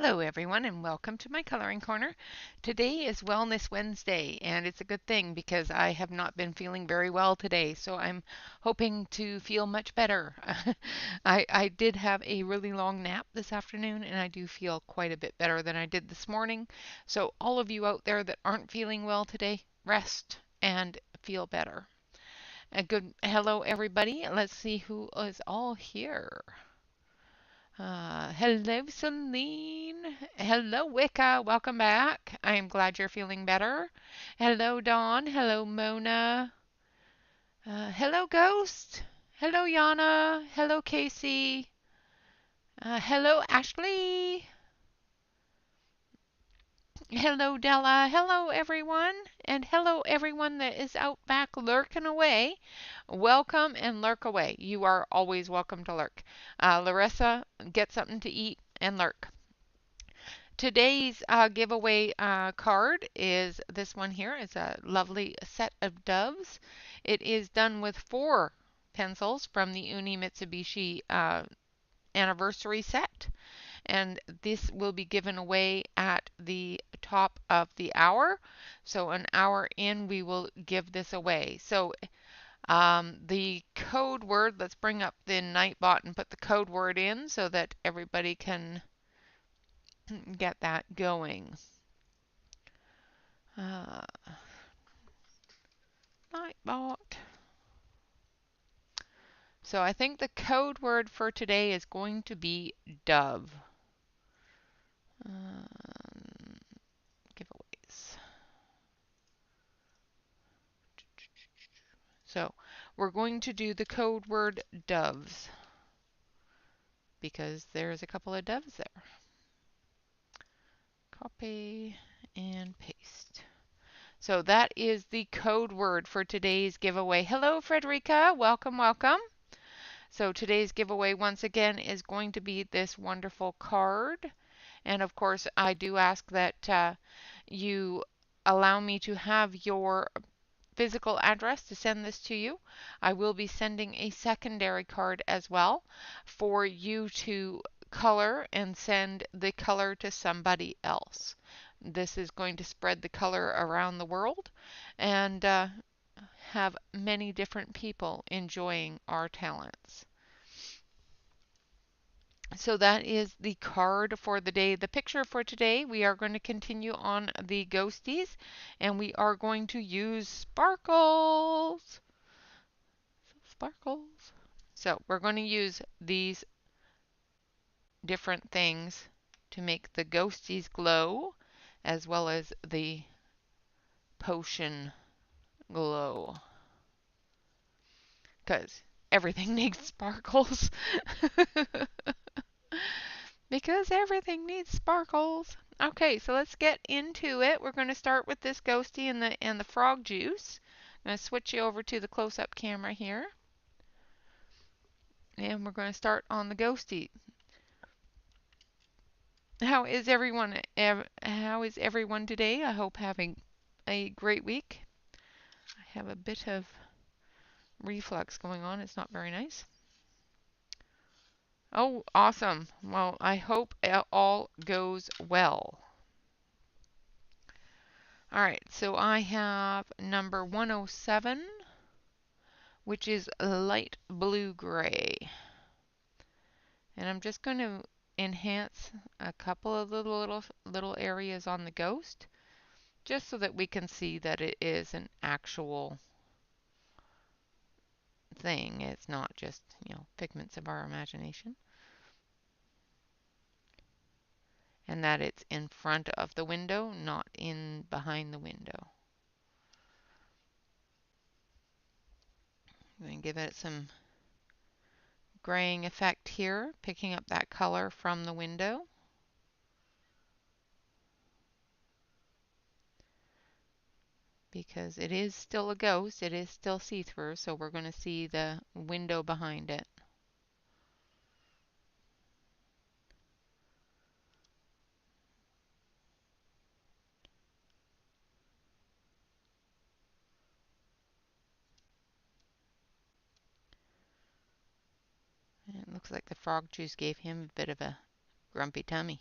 Hello everyone and welcome to my coloring corner. Today is Wellness Wednesday and it's a good thing because I have not been feeling very well today, so I'm hoping to feel much better. I did have a really long nap this afternoon and I do feel quite a bit better than I did this morning. So all of you out there that aren't feeling well today, rest and feel better. A good hello everybody. Let's see who is all here. Hello, Celine. Hello, Wicca. Welcome back. I am glad you're feeling better. Hello, Dawn. Hello, Mona. Hello, Ghost. Hello, Yana. Hello, Casey. Hello, Ashley. Hello, Della. Hello, everyone. And hello, everyone that is out back lurking away. Welcome and lurk away. You are always welcome to lurk. Larissa, get something to eat and lurk. Today's giveaway card is this one here. It's a lovely set of doves. It is done with 4 pencils from the Uni Mitsubishi anniversary set. And this will be given away at the top of the hour. So an hour in, we will give this away. So the code word, let's bring up the Nightbot and put the code word in so that everybody can get that going. Uh, Nightbot. So I think the code word for today is going to be dove. Giveaways. So we're going to do the code word doves because there's a couple of doves there. Copy and paste. So that is the code word for today's giveaway. Hello, Frederica. Welcome, welcome. So today's giveaway once again is going to be this wonderful card. And of course, I do ask that you allow me to have your physical address to send this to you. I will be sending a secondary card as well for you to color and send the color to somebody else. This is going to spread the color around the world and have many different people enjoying our talents. So that is the card for the day. The picture for today, we are going to continue on the ghosties and we are going to use sparkles. Sparkles. So we're going to use these different things to make the ghosties glow as well as the potion glow. Because everything needs sparkles. Because everything needs sparkles. Okay, so let's get into it. We're going to start with this ghosty and the frog juice. I'm going to switch you over to the close-up camera here. And we're going to start on the ghosty. How is everyone today? I hope having a great week. I have a bit of reflux going on. It's not very nice. Oh, awesome. Well, I hope it all goes well. All right, so I have number 107, which is light blue gray. And I'm just going to enhance a couple of little areas on the ghost, just so that we can see that it is an actual thing. It's not just, figments of our imagination. And that it's in front of the window, not in behind the window. I'm going to give it some graying effect here, picking up that color from the window. Because it is still a ghost, it is still see-through, so we're going to see the window behind it. And it looks like the frog juice gave him a bit of a grumpy tummy.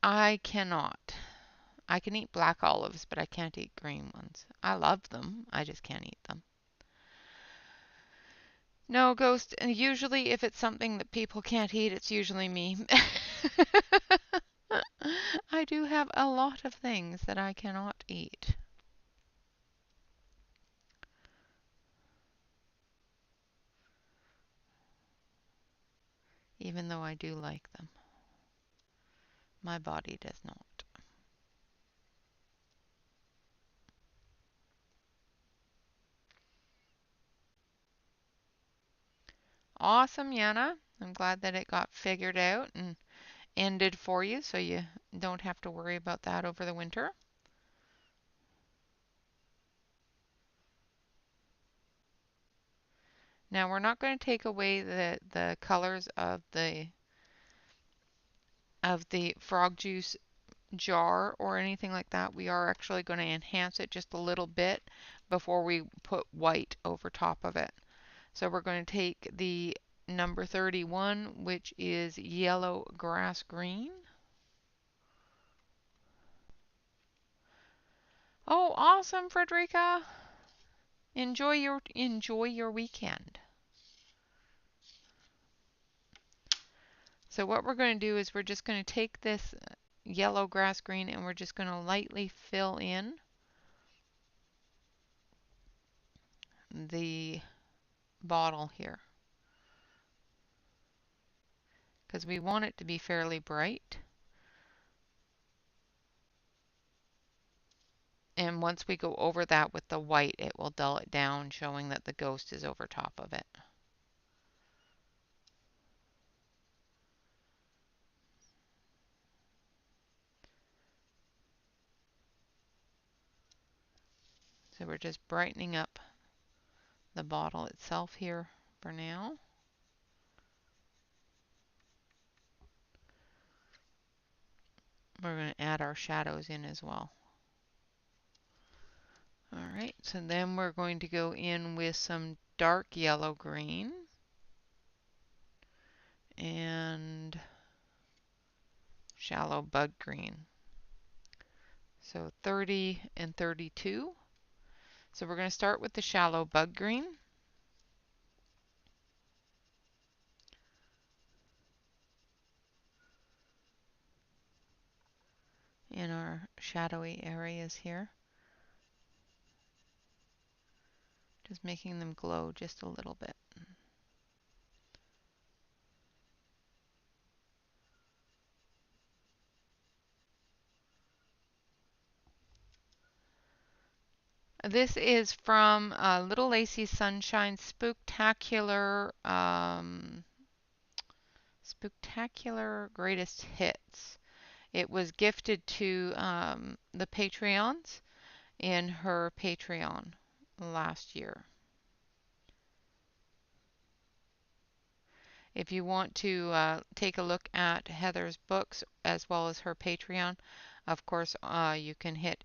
I cannot. I can eat black olives, but I can't eat green ones. I love them. I just can't eat them. No, Ghost, usually if it's something that people can't eat, it's usually me. I do have a lot of things that I cannot eat, even though I do like them. My body does not. Awesome, Yana. I'm glad that it got figured out and ended for you so you don't have to worry about that over the winter. Now we're not going to take away the colors of the frog juice jar or anything like that. We are actually going to enhance it just a little bit before we put white over top of it. So we're going to take the number 31, which is yellow grass green. Oh, awesome, Frederica. Enjoy your weekend. So what we're going to do is we're just going to take this yellow grass green and we're just going to lightly fill in the bottle here because we want it to be fairly bright. And once we go over that with the white, it will dull it down, showing that the ghost is over top of it. So we're just brightening up the bottle itself here for now. We're going to add our shadows in as well. Alright, so then we're going to go in with some dark yellow green and shallow bug green. So 30 and 32. So we're going to start with the shallow bug green. In our shadowy areas here. Just making them glow just a little bit. This is from Little Lacy Sunshine Spooktacular Spooktacular Greatest Hits. It was gifted to the Patreons in her Patreon last year. If you want to take a look at Heather's books as well as her Patreon, of course, you can hit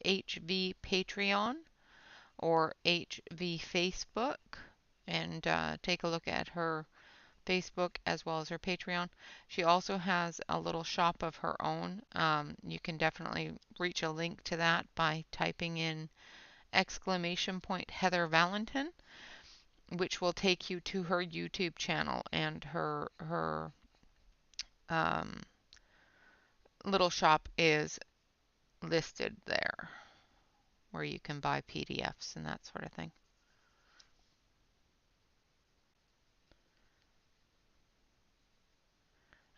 HV Patreon or HV Facebook and take a look at her Facebook as well as her Patreon. She also has a little shop of her own. You can definitely reach a link to that by typing in !Heather Valentin, which will take you to her YouTube channel, and her little shop is listed there where you can buy PDFs and that sort of thing.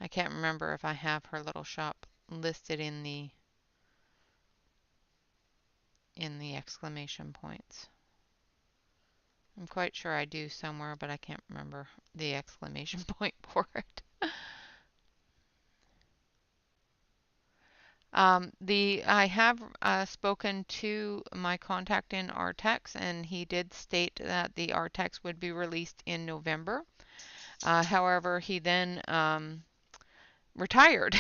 I can't remember if I have her little shop listed in the exclamation points. I'm quite sure I do somewhere, but I can't remember the exclamation point for it. I have spoken to my contact in Artex, and he did state that the Artex would be released in November. However, he then retired,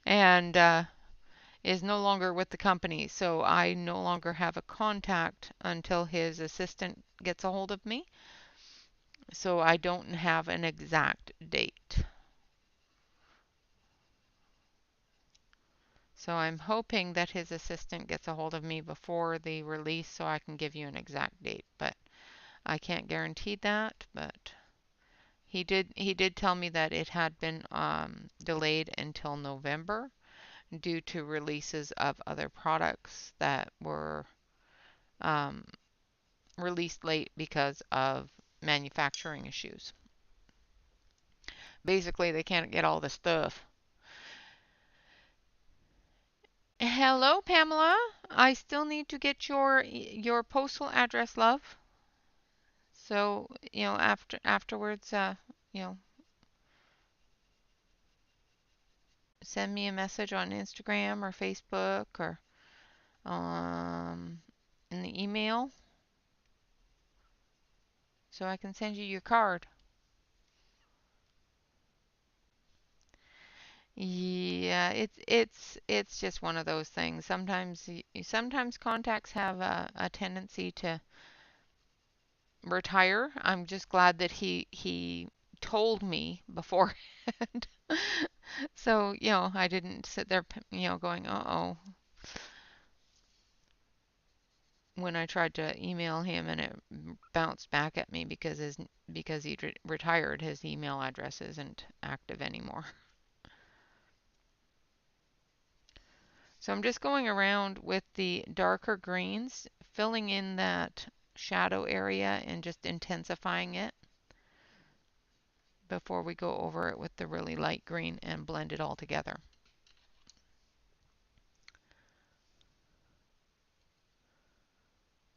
and is no longer with the company, so I no longer have a contact until his assistant gets a hold of me. So I don't have an exact date. So I'm hoping that his assistant gets a hold of me before the release so I can give you an exact date, but I can't guarantee that. But he did tell me that it had been delayed until November due to releases of other products that were um, released late because of manufacturing issues. Basically, they can't get all the stuff. Hello, Pamela. I still need to get your postal address, love. So, afterwards, send me a message on Instagram or Facebook or um in the email so I can send you your card. Yeah, it's just one of those things. Sometimes contacts have a tendency to retire. I'm just glad that he told me beforehand. So, I didn't sit there, going, "Uh-oh," when I tried to email him and it bounced back at me because he'd retired, his email address isn't active anymore. So I'm just going around with the darker greens, filling in that shadow area and just intensifying it before we go over it with the really light green and blend it all together.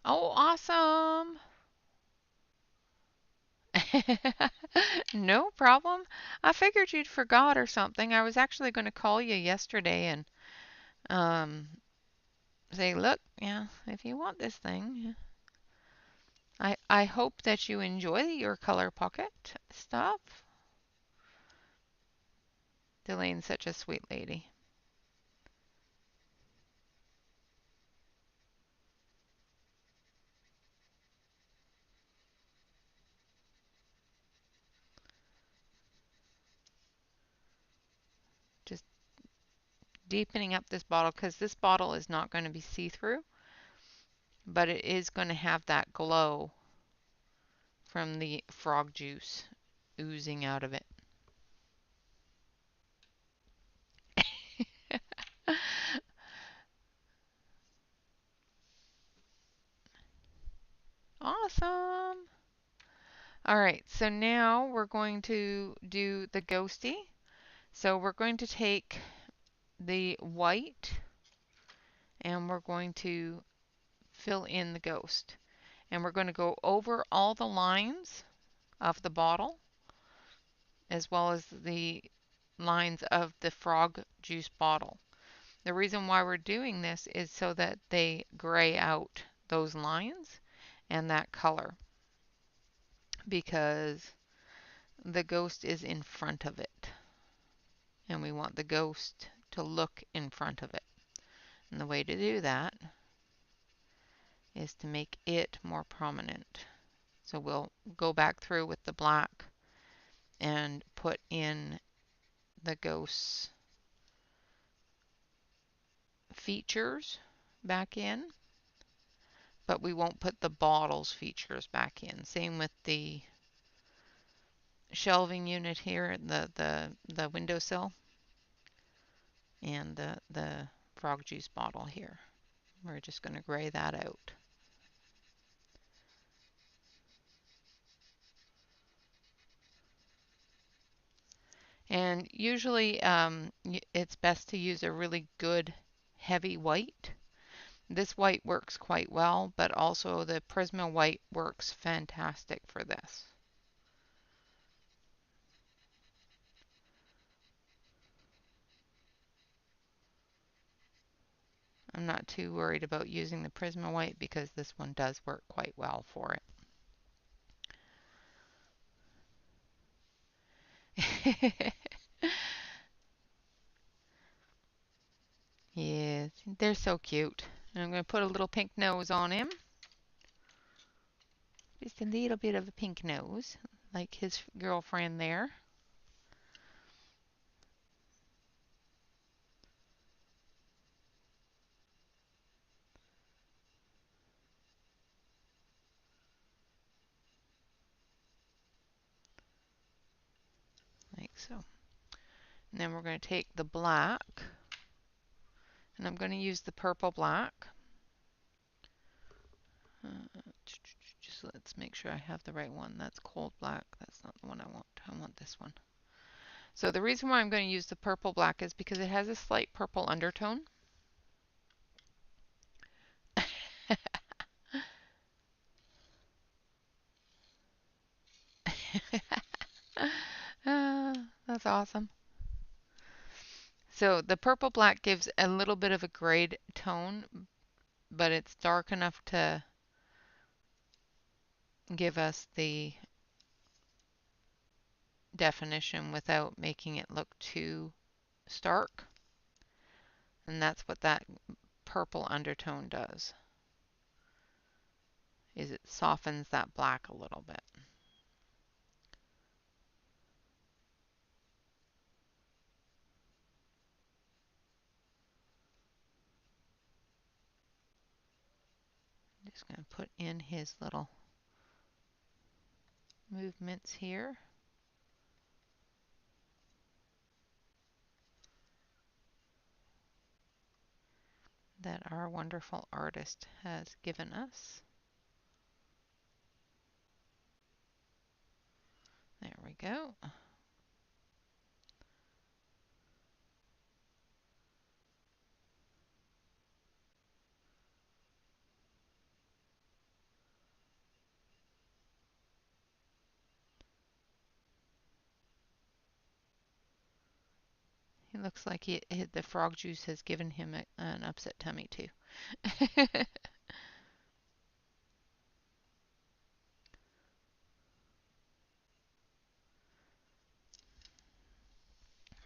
Oh, awesome! No problem. I figured you'd forgot or something. I was actually going to call you yesterday and um, say, look, yeah, if you want this thing, I hope that you enjoy your color pocket stuff. Delaine's such a sweet lady. Just deepening up this bottle because this bottle is not going to be see-through, but it is going to have that glow from the frog juice oozing out of it. Awesome. All right, so now we're going to do the ghosty. So we're going to take the white and we're going to fill in the ghost. And we're going to go over all the lines of the bottle as well as the lines of the frog juice bottle. The reason why we're doing this is so that they gray out those lines and that color because the ghost is in front of it and we want the ghost to look in front of it. And the way to do that is to make it more prominent. So we'll go back through with the black and put in the ghost's features back in, but we won't put the bottle's features back in. Same with the shelving unit here, the windowsill, and the frog juice bottle here. We're just going to gray that out. And usually it's best to use a really good heavy white. This white works quite well, but also the Prisma white works fantastic for this. I'm not too worried about using the Prisma white because this one does work quite well for it. Yes, they're so cute. And I'm going to put a little pink nose on him. Just a little bit of a pink nose, like his girlfriend there. Like so. And then we're going to take the black, and I'm going to use the purple black. Just let's make sure I have the right one. That's cold black. That's not the one I want. I want this one. So the reason why I'm going to use the purple black is because it has a slight purple undertone. That's awesome. So the purple black gives a little bit of a grayed tone, but it's dark enough to give us the definition without making it look too stark. And that's what that purple undertone does, is it softens that black a little bit. I'm just going to put in his little movements here that our wonderful artist has given us. There we go. He looks like the frog juice has given him an upset tummy too.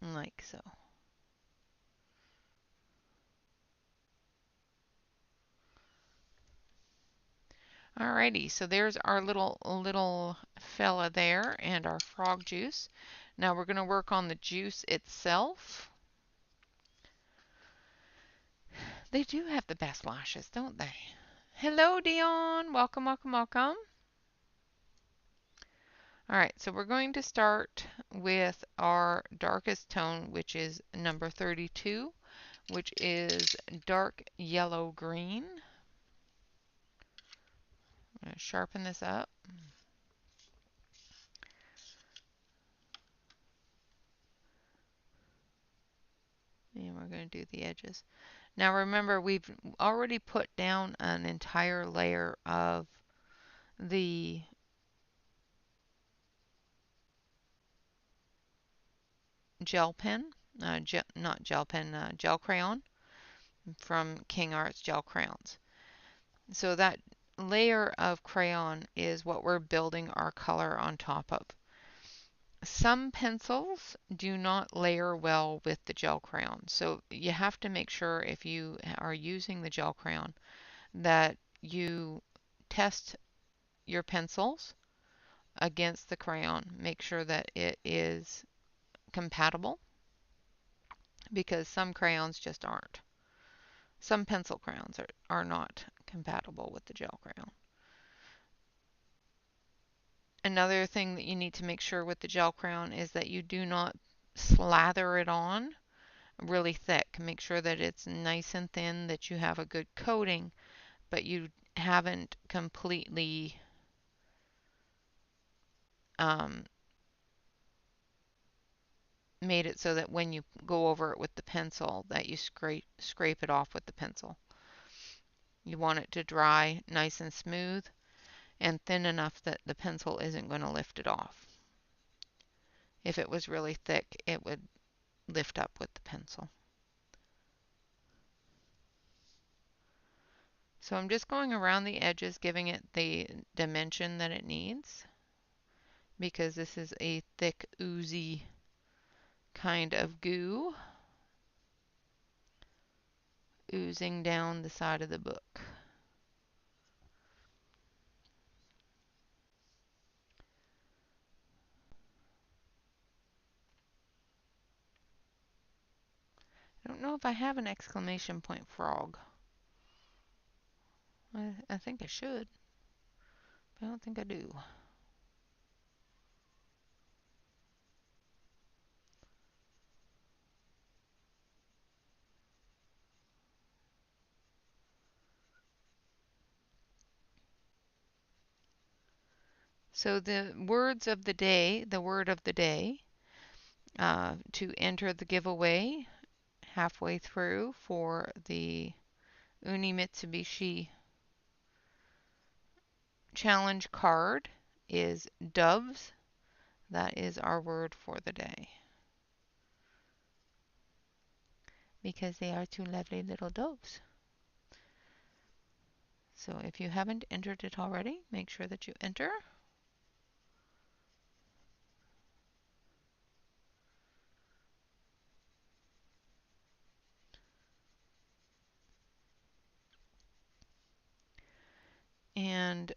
Like so. Alrighty, so there's our little fella there and our frog juice. Now we're going to work on the juice itself. They do have the best lashes, don't they? Hello, Dion. Welcome, welcome, welcome. All right, so we're going to start with our darkest tone, which is number 32, which is dark yellow green. I'm going to sharpen this up. And we're going to do the edges. Now remember, we've already put down an entire layer of the gel pen, not gel pen, gel crayon from King Arts Gel Crayons. So that layer of crayon is what we're building our color on top of. Some pencils do not layer well with the gel crayon, so you have to make sure if you are using the gel crayon that you test your pencils against the crayon. Make sure that it is compatible, because some crayons just aren't. Some pencil crayons are not compatible with the gel crayon. Another thing that you need to make sure with the gel crayon is that you do not slather it on really thick. Make sure that it's nice and thin, that you have a good coating, but you haven't completely made it so that when you go over it with the pencil that you scrape it off with the pencil. You want it to dry nice and smooth and thin enough that the pencil isn't going to lift it off. If it was really thick, it would lift up with the pencil. So I'm just going around the edges, giving it the dimension that it needs, because this is a thick, oozy kind of goo. oozing down the side of the book. I don't know if I have an exclamation point frog. I think I should, but I don't think I do. So the words of the day, the word of the day, to enter the giveaway halfway through for the Uni Mitsubishi challenge card is doves. That is our word for the day. Because they are two lovely little doves. So if you haven't entered it already, make sure that you enter. And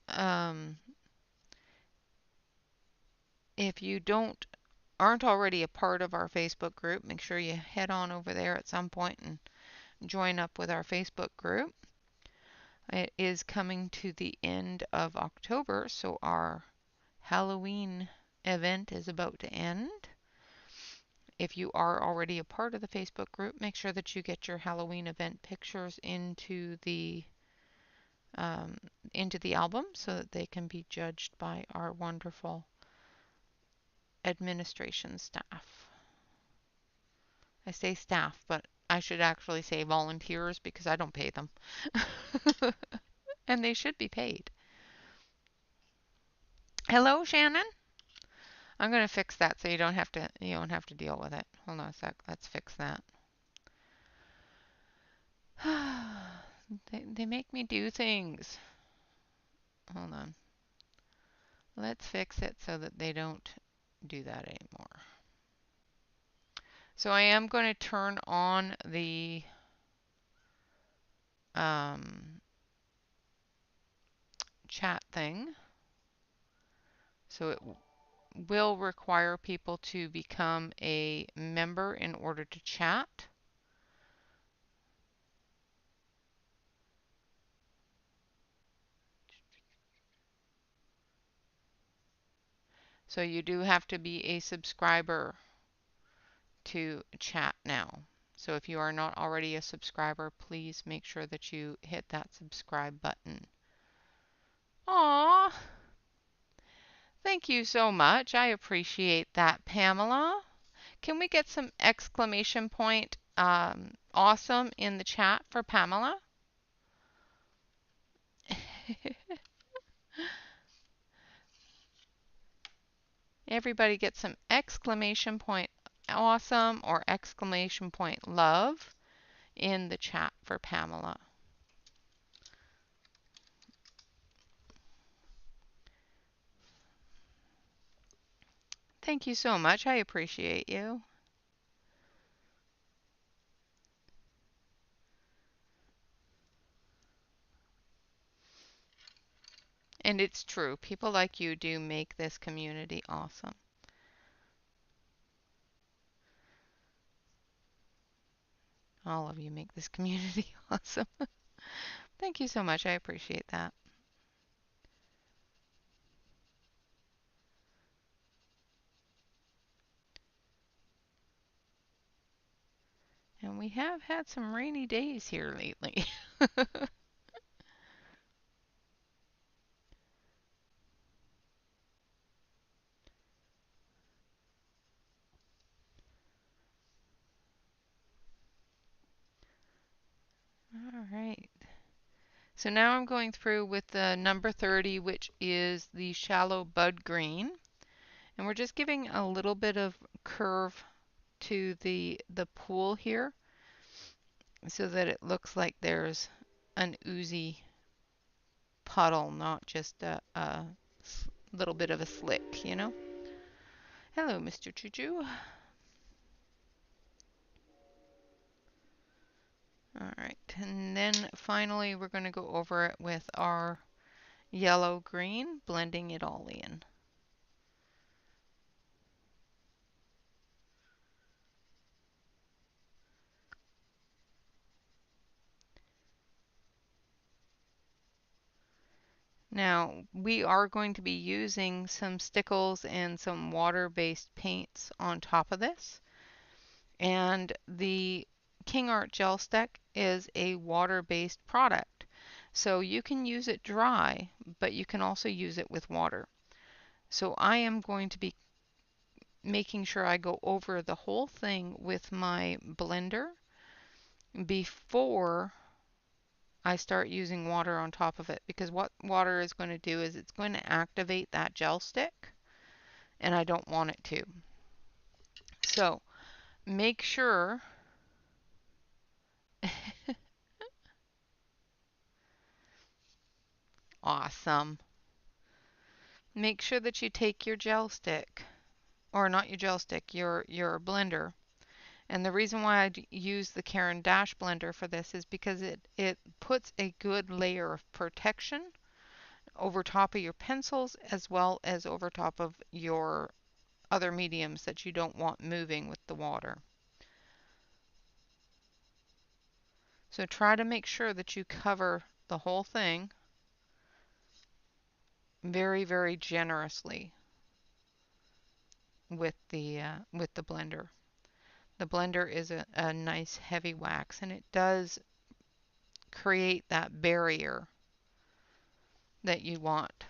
if you aren't already a part of our Facebook group, make sure you head on over there at some point and join up with our Facebook group. It is coming to the end of October, so our Halloween event is about to end. If you are already a part of the Facebook group, make sure that you get your Halloween event pictures um, into the album so that they can be judged by our wonderful administration staff. I say staff, but I should actually say volunteers because I don't pay them. And they should be paid. Hello, Shannon. I'm going to fix that so you don't have to deal with it. Hold on a sec. Let's fix that. They make me do things. Hold on. Let's fix it so that they don't do that anymore. So I am going to turn on the chat thing. So it will require people to become a member in order to chat. So you do have to be a subscriber to chat now. So if you are not already a subscriber, please make sure that you hit that subscribe button. Aw, thank you so much. I appreciate that, Pamela. Can we get some exclamation point awesome in the chat for Pamela? Everybody get some exclamation point awesome or exclamation point love in the chat for Pamela. Thank you so much. I appreciate you. And it's true. People like you do make this community awesome. All of you make this community awesome. Thank you so much. I appreciate that. And we have had some rainy days here lately. All right. So now I'm going through with the number 30, which is the shallow bud green. And we're just giving a little bit of curve to the pool here so that it looks like there's an oozy puddle, not just a little bit of a slick, you know? Hello, Mr. Choo Choo. All right, and then finally we're going to go over it with our yellow green, blending it all in. Now, we are going to be using some stickles and some water-based paints on top of this. And the King Art Gel Stick is a water-based product. So you can use it dry, but you can also use it with water. So I am going to be making sure I go over the whole thing with my blender before I start using water on top of it, because what water is going to do is it's going to activate that gel stick, and I don't want it to. So make sure awesome. Make sure that you take your gel stick, or not your gel stick, your blender. And the reason why I use the Caran d'Ache blender for this is because it puts a good layer of protection over top of your pencils as well as over top of your other mediums that you don't want moving with the water. So try to make sure that you cover the whole thing very, very generously with the blender. The blender is a nice heavy wax, and it does create that barrier that you want.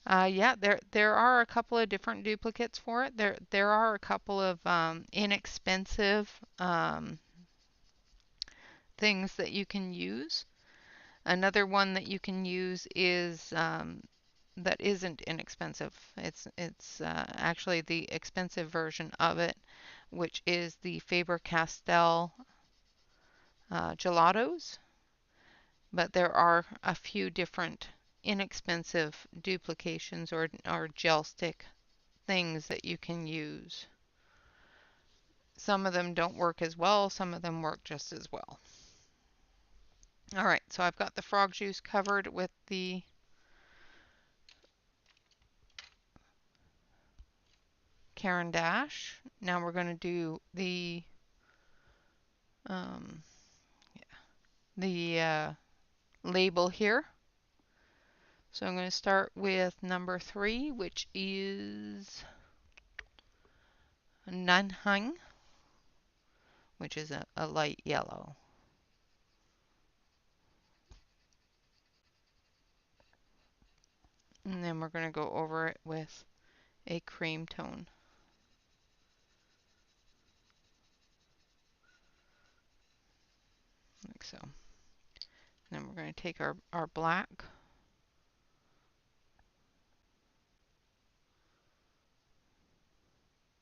Yeah, there are a couple of different duplicates for it. There are a couple of inexpensive things that you can use. Another one that you can use is that isn't inexpensive. It's actually the expensive version of it, which is the Faber-Castell gelatos. But there are a few different inexpensive duplications or gel stick things that you can use. Some of them don't work as well, some of them work just as well. All right, so I've got the frog juice covered with the Caran d'Ache. Now we're going to do um, the label here. So I'm going to start with number 3, which is Nanhang, which is a light yellow. And then we're going to go over it with a cream tone, like so. And then we're going to take our black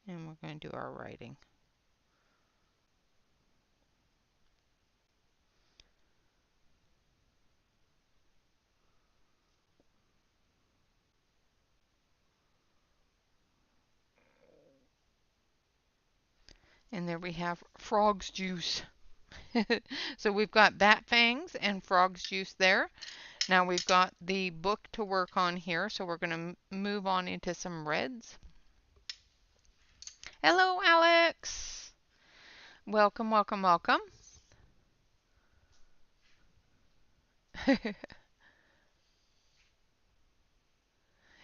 and we're going to do our writing. And there we have frog's juice. So we've got bat fangs and frog's juice there. Now we've got the book to work on here, so we're going to move on into some reds. Hello, Alex. Welcome, welcome, welcome.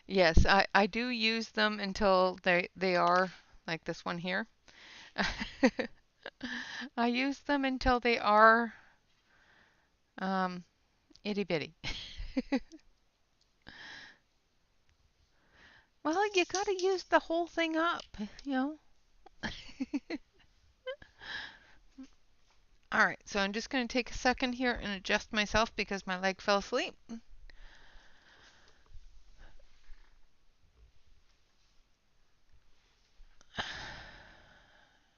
Yes, I do use them until they are like this one here. I use them until they are itty bitty. Well, you gotta use the whole thing up, you know. All right, so I'm just going to take a second here and adjust myself because my leg fell asleep.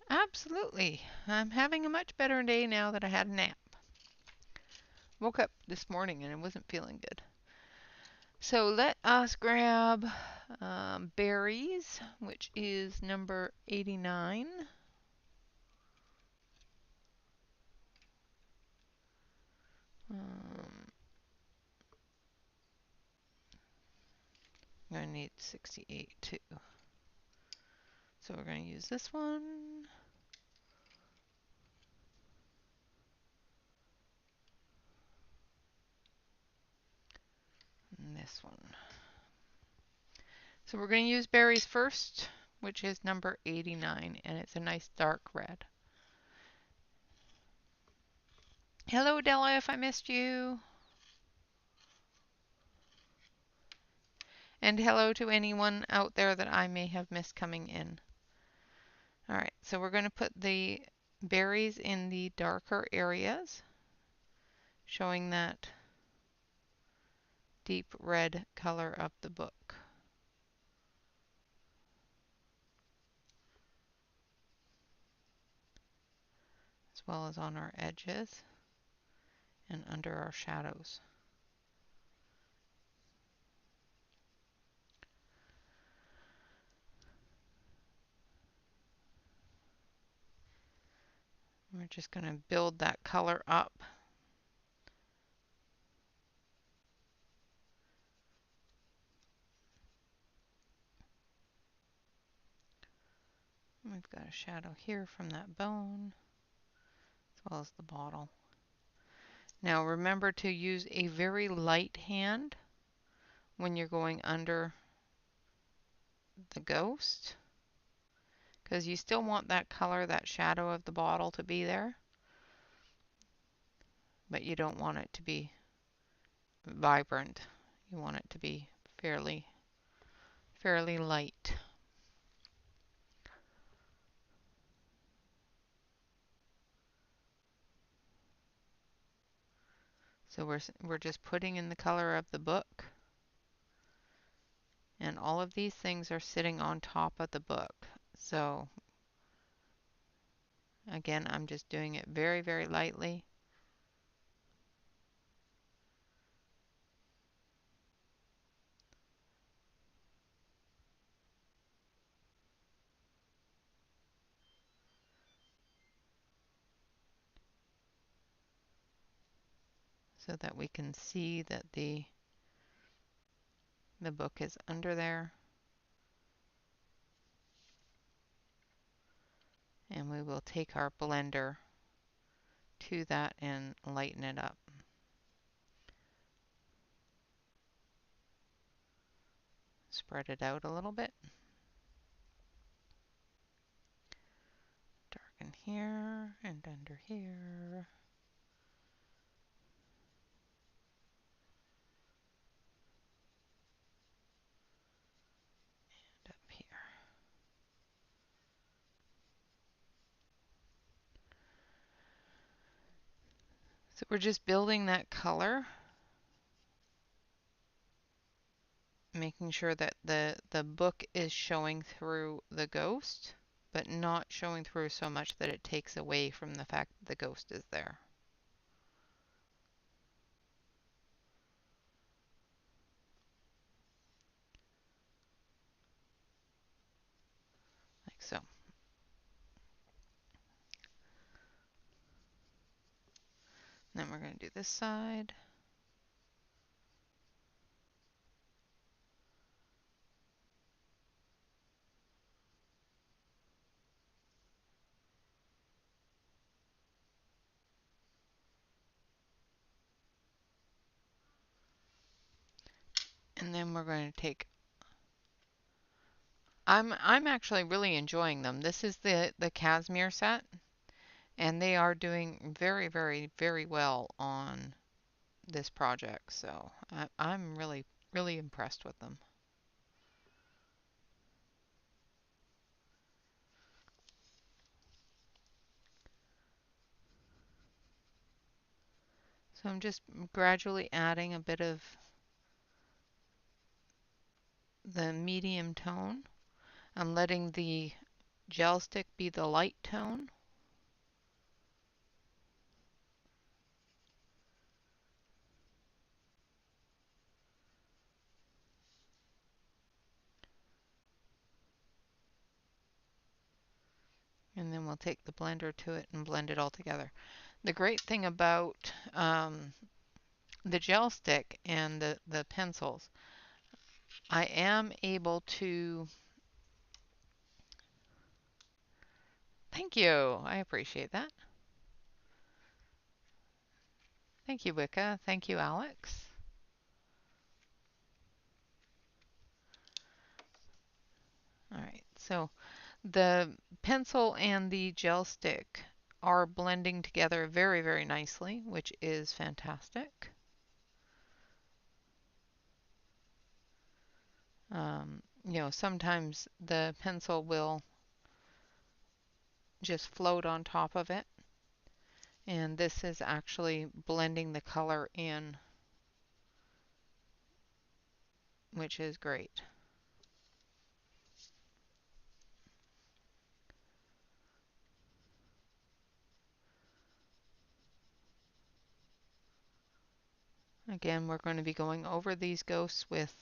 Absolutely. I'm having a much better day now that I had a nap. Woke up this morning and I wasn't feeling good. So let us grab berries, which is number 89. I'm going to need 68 too. So we're going to use this one. And this one. So we're going to use berries first, which is number 89, and it's a nice dark red. Hello, Della, if I missed you. And hello to anyone out there that I may have missed coming in. All right, so we're going to put the berries in the darker areas, showing that deep red color of the book. As well as on our edges and under our shadows. We're just going to build that color up. We've got a shadow here from that bone, as well as the bottle. Now remember to use a very light hand when you're going under the ghost, because you still want that color, that shadow of the bottle to be there, but you don't want it to be vibrant. You want it to be fairly light. So we're just putting in the color of the book, and all of these things are sitting on top of the book. So again, I'm just doing it very, very lightly. So that we can see that the book is under there. And we will take our blender to that and lighten it up. Spread it out a little bit. Darken here and under here. And up here. So we're just building that color, making sure that the book is showing through the ghost, but not showing through so much that it takes away from the fact that the ghost is there. Like so. Then we're going to do this side. And then we're going to take, I'm actually really enjoying them. This is the Kasimir set, and they are doing very, very, very well on this project. So I'm really, really impressed with them. So I'm just gradually adding a bit of the medium tone. I'm letting the gel stick be the light tone. And then we'll take the blender to it and blend it all together. The great thing about the gel stick and the pencils, I am able to, thank you, I appreciate that. Thank you, Wicca. Thank you, Alex. All right, so the pencil and the gel stick are blending together very, very nicely, which is fantastic. Sometimes the pencil will just float on top of it, and this is actually blending the color in, which is great. Again, we're going to be going over these ghosts with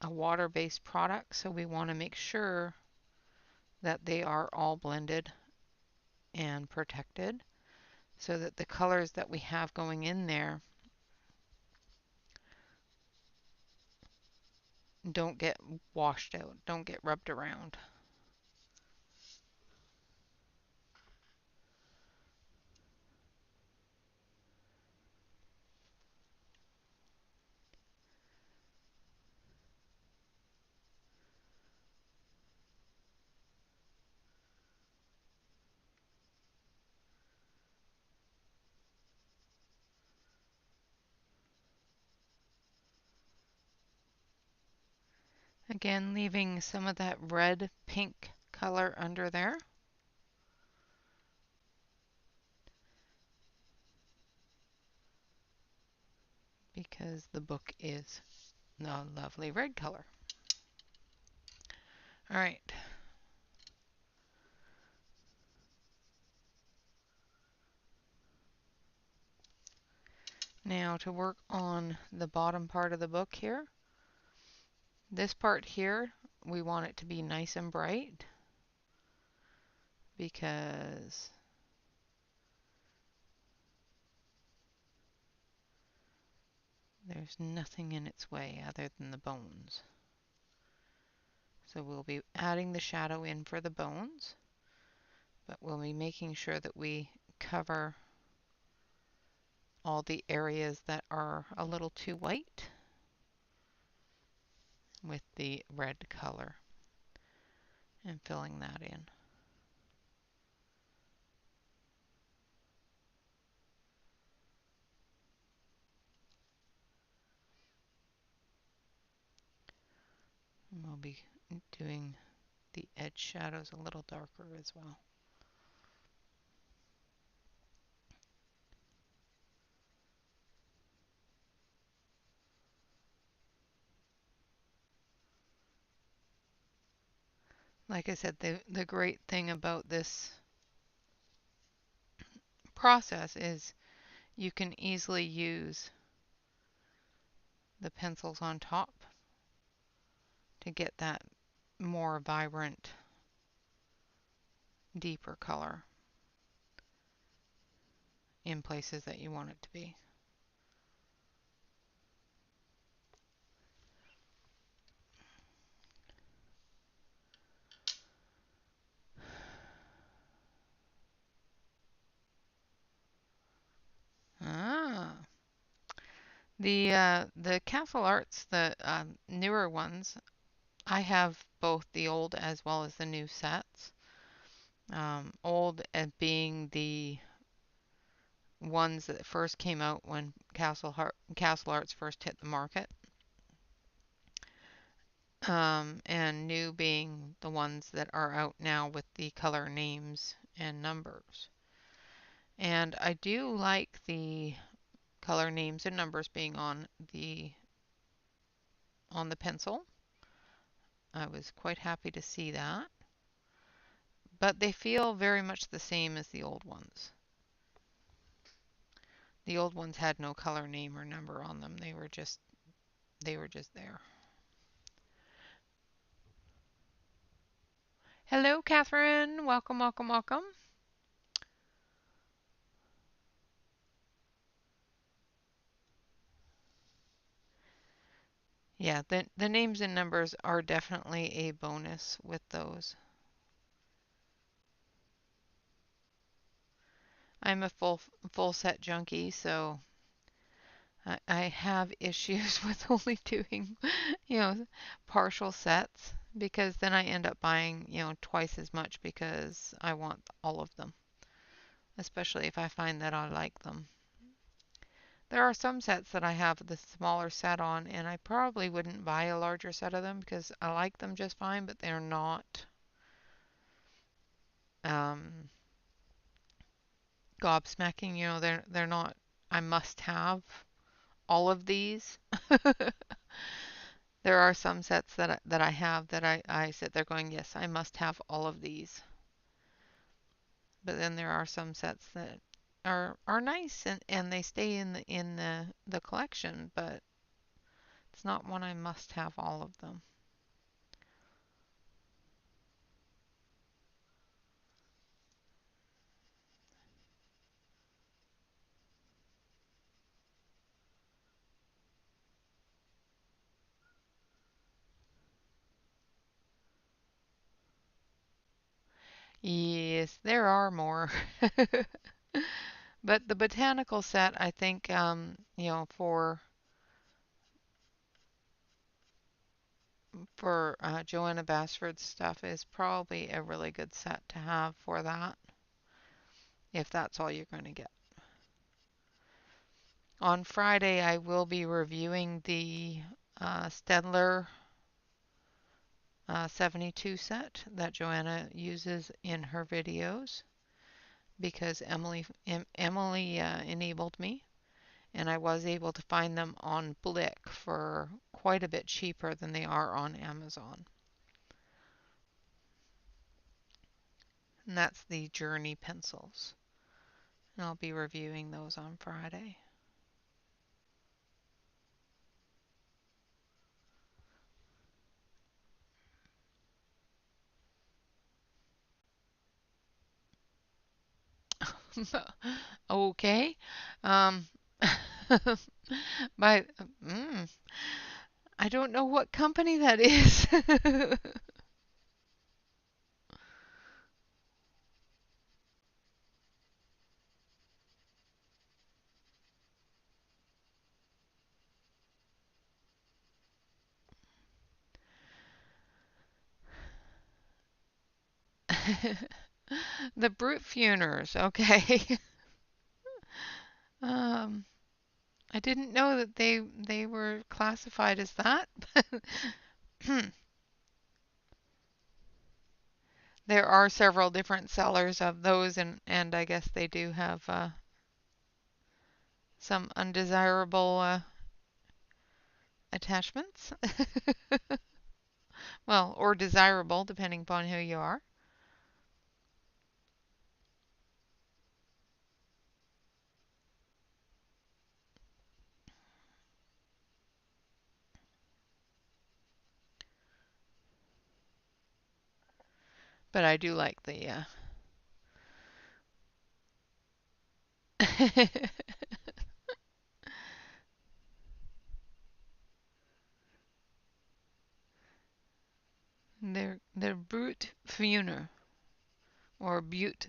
a water-based product, so we want to make sure that they are all blended and protected so that the colors that we have going in there don't get washed out, don't get rubbed around. Again, leaving some of that red pink color under there. Because the book is a lovely red color. All right. Now to work on the bottom part of the book here. This part here, we want it to be nice and bright because there's nothing in its way other than the bones. So we'll be adding the shadow in for the bones, but we'll be making sure that we cover all the areas that are a little too white with the red color and filling that in. And we'll be doing the edge shadows a little darker as well. Like I said, the great thing about this process is you can easily use the pencils on top to get that more vibrant, deeper color in places that you want it to be. Ah, the Castle Arts, the newer ones, I have both the old as well as the new sets. Old as being the ones that first came out when Castle Arts first hit the market, and new being the ones that are out now with the color names and numbers. And I do like the color names and numbers being on the pencil. I was quite happy to see that. But they feel very much the same as the old ones. The old ones had no color name or number on them. They were just there. Hello, Catherine. Welcome, welcome, welcome. Yeah, the names and numbers are definitely a bonus with those. I'm a full set junkie, so I have issues with only doing, you know, partial sets because then I end up buying, twice as much because I want all of them, especially if I find that I like them. There are some sets that I have the smaller set on, and I probably wouldn't buy a larger set of them because I like them just fine, but they're not um, gobsmacking. They're not. I must have all of these. There are some sets that I have that I sit there going, yes, I must have all of these. But then there are some sets that are nice and they stay in the collection, but it's not one I must have all of them. Yes, there are more. But the botanical set, I think, for Joanna Basford's stuff is probably a really good set to have for that, if that's all you're going to get. On Friday, I will be reviewing the Stedler 72 set that Joanna uses in her videos because Emily enabled me, and I was able to find them on Blick for quite a bit cheaper than they are on Amazon. And that's the Journey pencils. And I'll be reviewing those on Friday. Okay. Um, by mm, I don't know what company that is. The brute funers. Okay. Um, I didn't know that they were classified as that. There are several different sellers of those, and I guess they do have some undesirable attachments. Well, or desirable, depending upon who you are. But I do like the they're brute funer or brute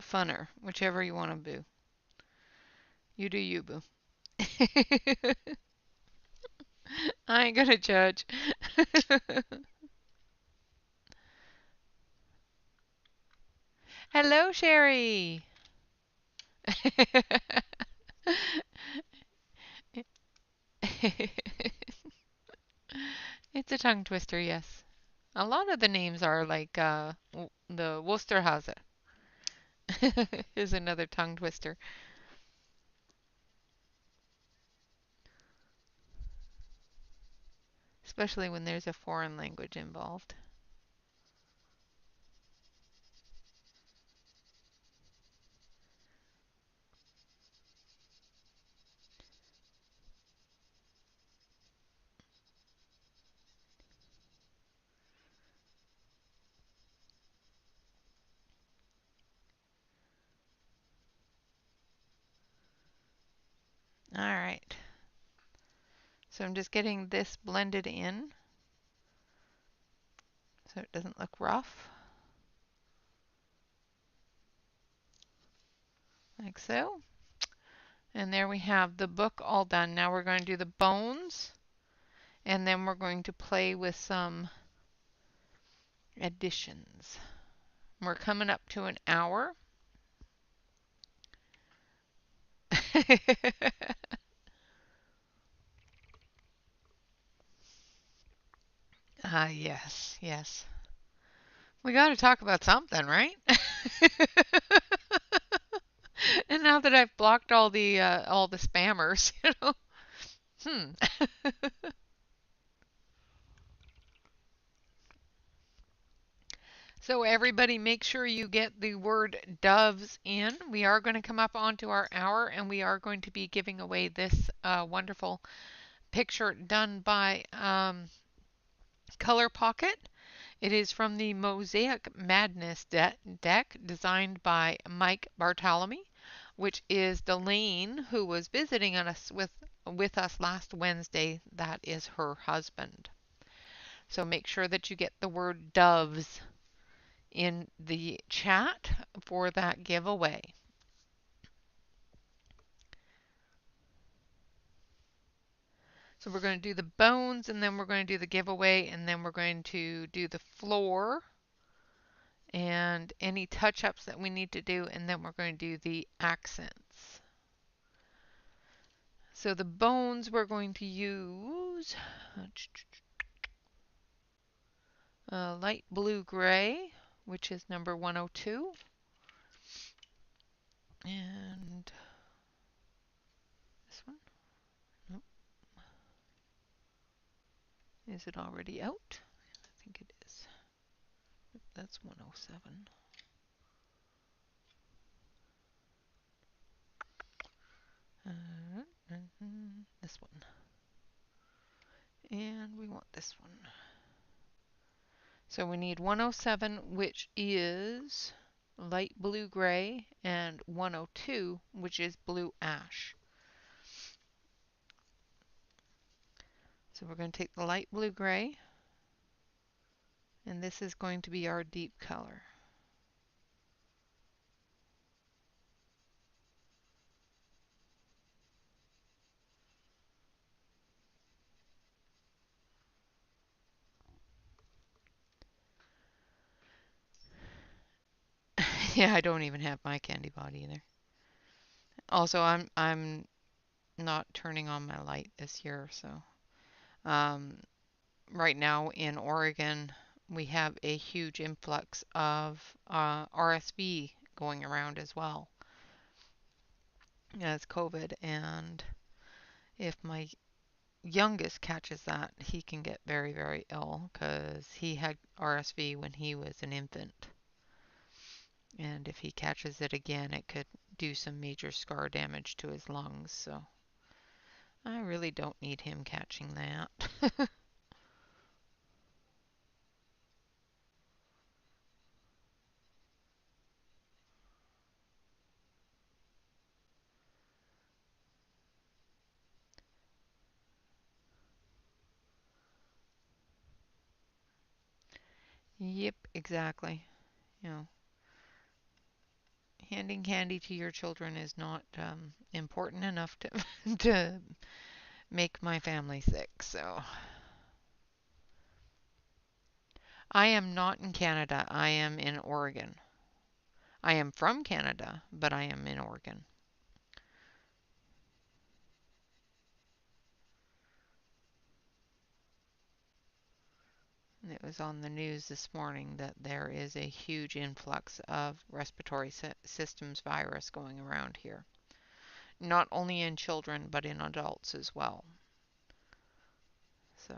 funner, whichever you want to do. You do you, boo. I ain't gonna judge. Hello, Sherry. It's a tongue twister, yes. A lot of the names are like the Wusterhauser is another tongue twister, especially when there's a foreign language involved. So I'm just getting this blended in so it doesn't look rough. Like so. And there we have the book all done. Now we're going to do the bones, and then we're going to play with some additions. We're coming up to an hour. Yes, yes. We got to talk about something, right? And now that I've blocked all the spammers, hmm. So everybody make sure you get the word doves in. We are going to come up onto our hour, and we are going to be giving away this wonderful picture done by Color Pocket. It is from the Mosaic Madness deck designed by Mike Bartolome, which is Delane, who was visiting us with us last Wednesday. That is her husband. So make sure that you get the word doves in the chat for that giveaway. So we're going to do the bones, and then we're going to do the giveaway, and then we're going to do the floor and any touch-ups that we need to do, and then we're going to do the accents. So the bones we're going to use light blue gray, which is number 102. And this one. Nope. Is it already out? I think it is. That's 107. This one. And we want this one. So we need 107, which is light blue gray, and 102, which is blue ash. So we're going to take the light blue gray, and this is going to be our deep color. Yeah, I don't even have my candy body either. Also, I'm not turning on my light this year, so right now in Oregon we have a huge influx of RSV going around as well as COVID, and if my youngest catches that, he can get very, very ill because he had RSV when he was an infant. And if he catches it again, it could do some major scar damage to his lungs. So I really don't need him catching that. Yep, exactly. You know, handing candy to your children is not important enough to to make my family sick. So I am not in Canada. I am in Oregon. I am from Canada, but I am in Oregon. It was on the news this morning that there is a huge influx of respiratory systems virus going around here. Not only in children, but in adults as well. So,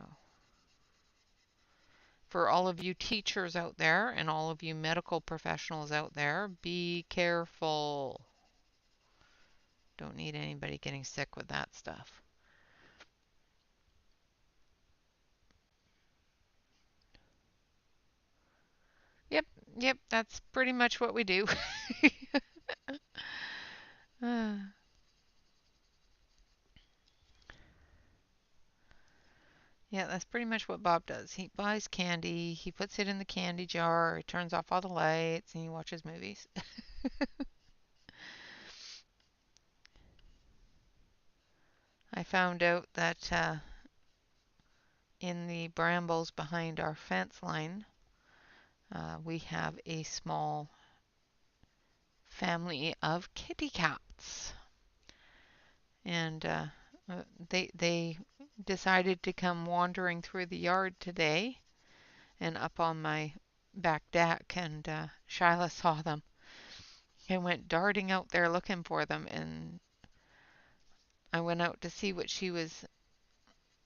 for all of you teachers out there and all of you medical professionals out there, be careful. Don't need anybody getting sick with that stuff. Yep, yep, that's pretty much what we do. Yeah, that's pretty much what Bob does. He buys candy, he puts it in the candy jar, he turns off all the lights, and he watches movies. I found out that in the brambles behind our fence line, we have a small family of kitty cats. And they decided to come wandering through the yard today and up on my back deck, and Shyla saw them and went darting out there looking for them, and I went out to see what she was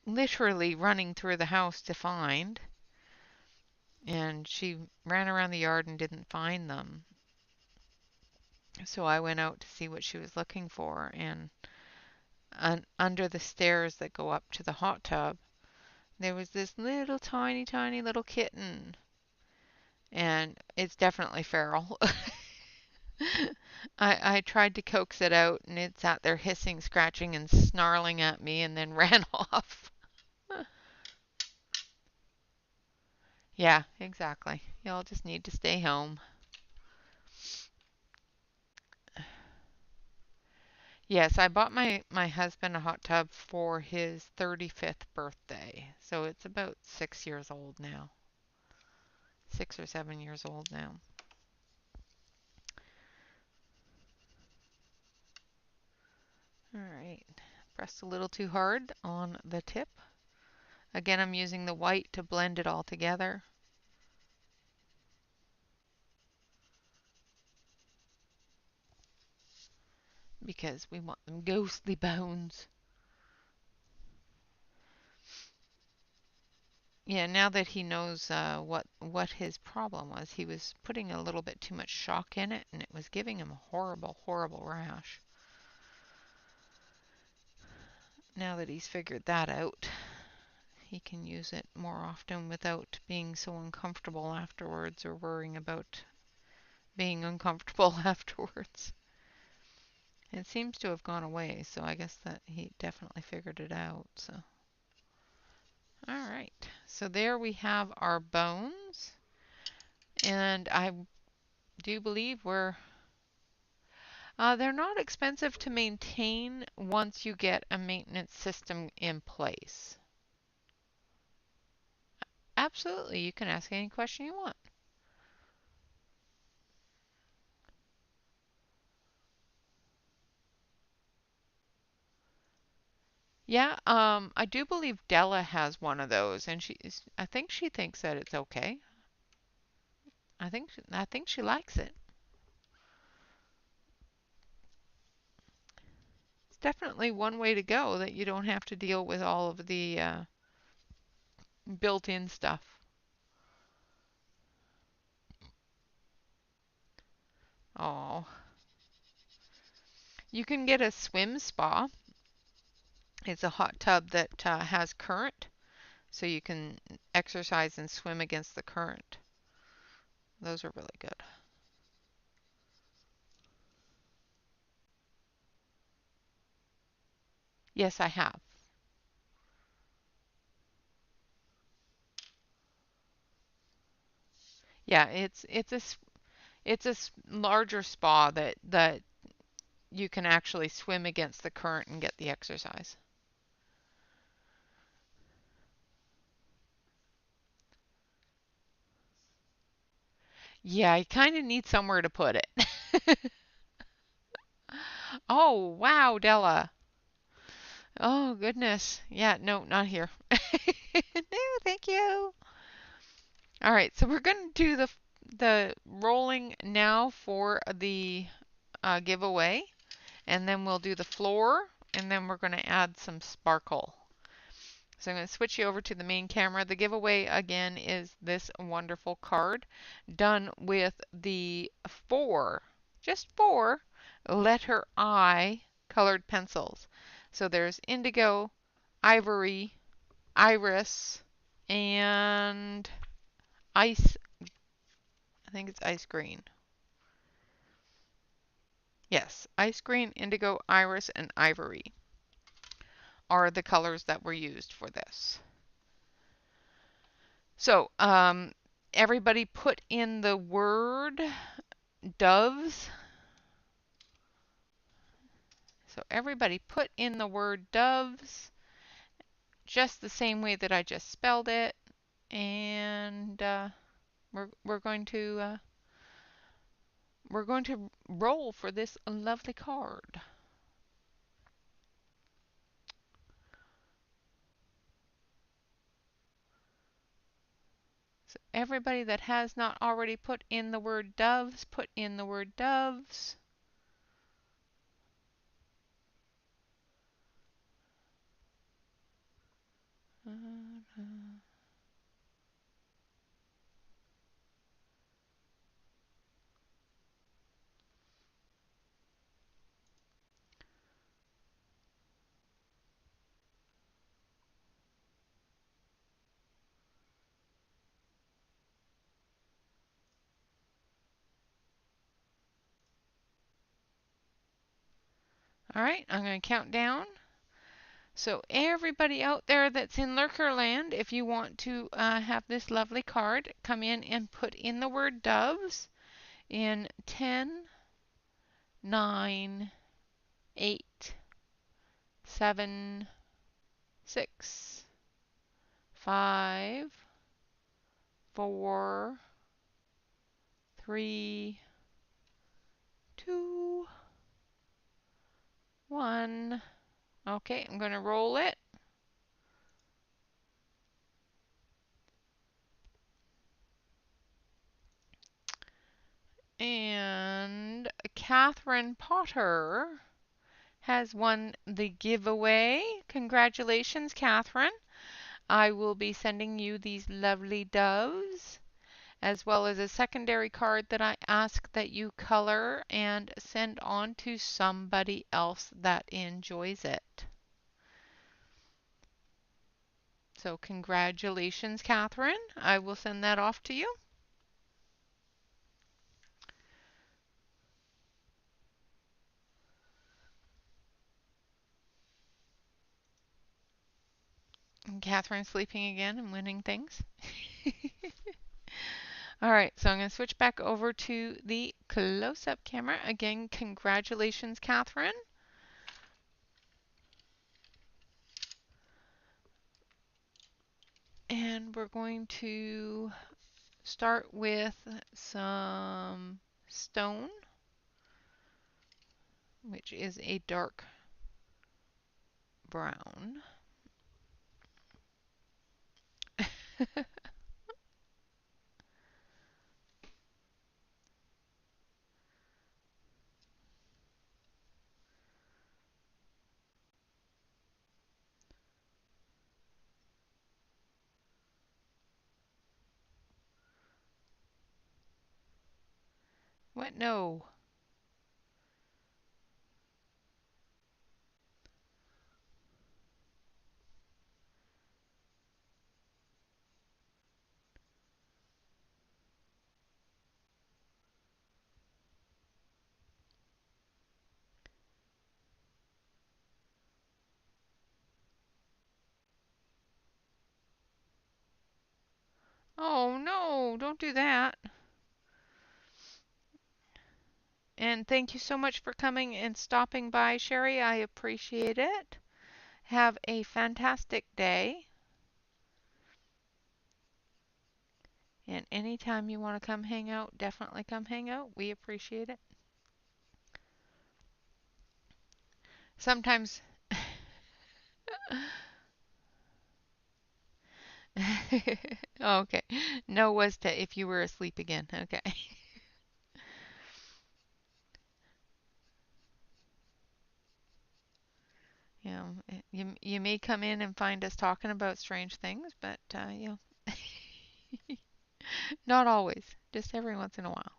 literally running through the house to find, and she ran around the yard and didn't find them. So I went out to see what she was looking for, and under the stairs that go up to the hot tub, there was this little tiny, tiny little kitten, and it's definitely feral. I tried to coax it out, and it sat there hissing, scratching, and snarling at me, and then ran off. Yeah, exactly. Y'all just need to stay home. Yes, I bought my husband a hot tub for his 35th birthday. So it's about 6 years old now. 6 or 7 years old now. All right. Pressed a little too hard on the tip. Again, I'm using the white to blend it all together. Because we want them ghostly bones. Yeah, now that he knows what his problem was, he was putting a little bit too much shock in it, and it was giving him a horrible, horrible rash. Now that he's figured that out, he can use it more often without being so uncomfortable afterwards or worrying about being uncomfortable afterwards. It seems to have gone away, so I guess that he definitely figured it out. So, all right. So there we have our bones, and I do believe they're not expensive to maintain once you get a maintenance system in place. Absolutely, you can ask any question you want. Yeah, I do believe Della has one of those, and I think she thinks that it's okay. I think she likes it. It's definitely one way to go that you don't have to deal with all of the built-in stuff. Oh, you can get a swim spa. It's a hot tub that has current, so you can exercise and swim against the current. Those are really good. Yes, I have. Yeah, it's a larger spa that you can actually swim against the current and get the exercise. Yeah, you kind of need somewhere to put it. Oh, wow, Della. Oh, goodness. Yeah, no, not here. No, thank you. All right, so we're going to do the rolling now for the giveaway, and then we'll do the floor, and then we're going to add some sparkle. So I'm going to switch you over to the main camera. The giveaway again is this wonderful card done with the just four letter I colored pencils. So there's indigo, ivory, iris, and ice. I think it's ice green. Yes, ice green, indigo, iris, and ivory are the colors that were used for this. So, everybody put in the word doves. So everybody put in the word doves just the same way that I just spelled it, and we're going to roll for this lovely card. So everybody that has not already put in the word doves, put in the word doves. All right, I'm going to count down. So everybody out there that's in Lurkerland, if you want to have this lovely card, come in and put in the word doves in 10, 9, 8, 7, 6, 5, 4, 3, 2, 1. Okay, I'm going to roll it. And Catherine Potter has won the giveaway. Congratulations, Catherine. I will be sending you these lovely doves, as well as a secondary card that I ask that you color and send on to somebody else that enjoys it. So congratulations, Catherine. I will send that off to you. And Catherine's sleeping again and winning things. All right, so I'm going to switch back over to the close-up camera. Again, congratulations, Catherine. And we're going to start with some stone, which is a dark brown. What? No. Oh, no, don't do that. And thank you so much for coming and stopping by, Sherry. I appreciate it. Have a fantastic day. And anytime you want to come hang out, definitely come hang out. We appreciate it. Sometimes. Okay. No was to if you were asleep again. Okay. You know, you may come in and find us talking about strange things, but you know, not always. Just every once in a while.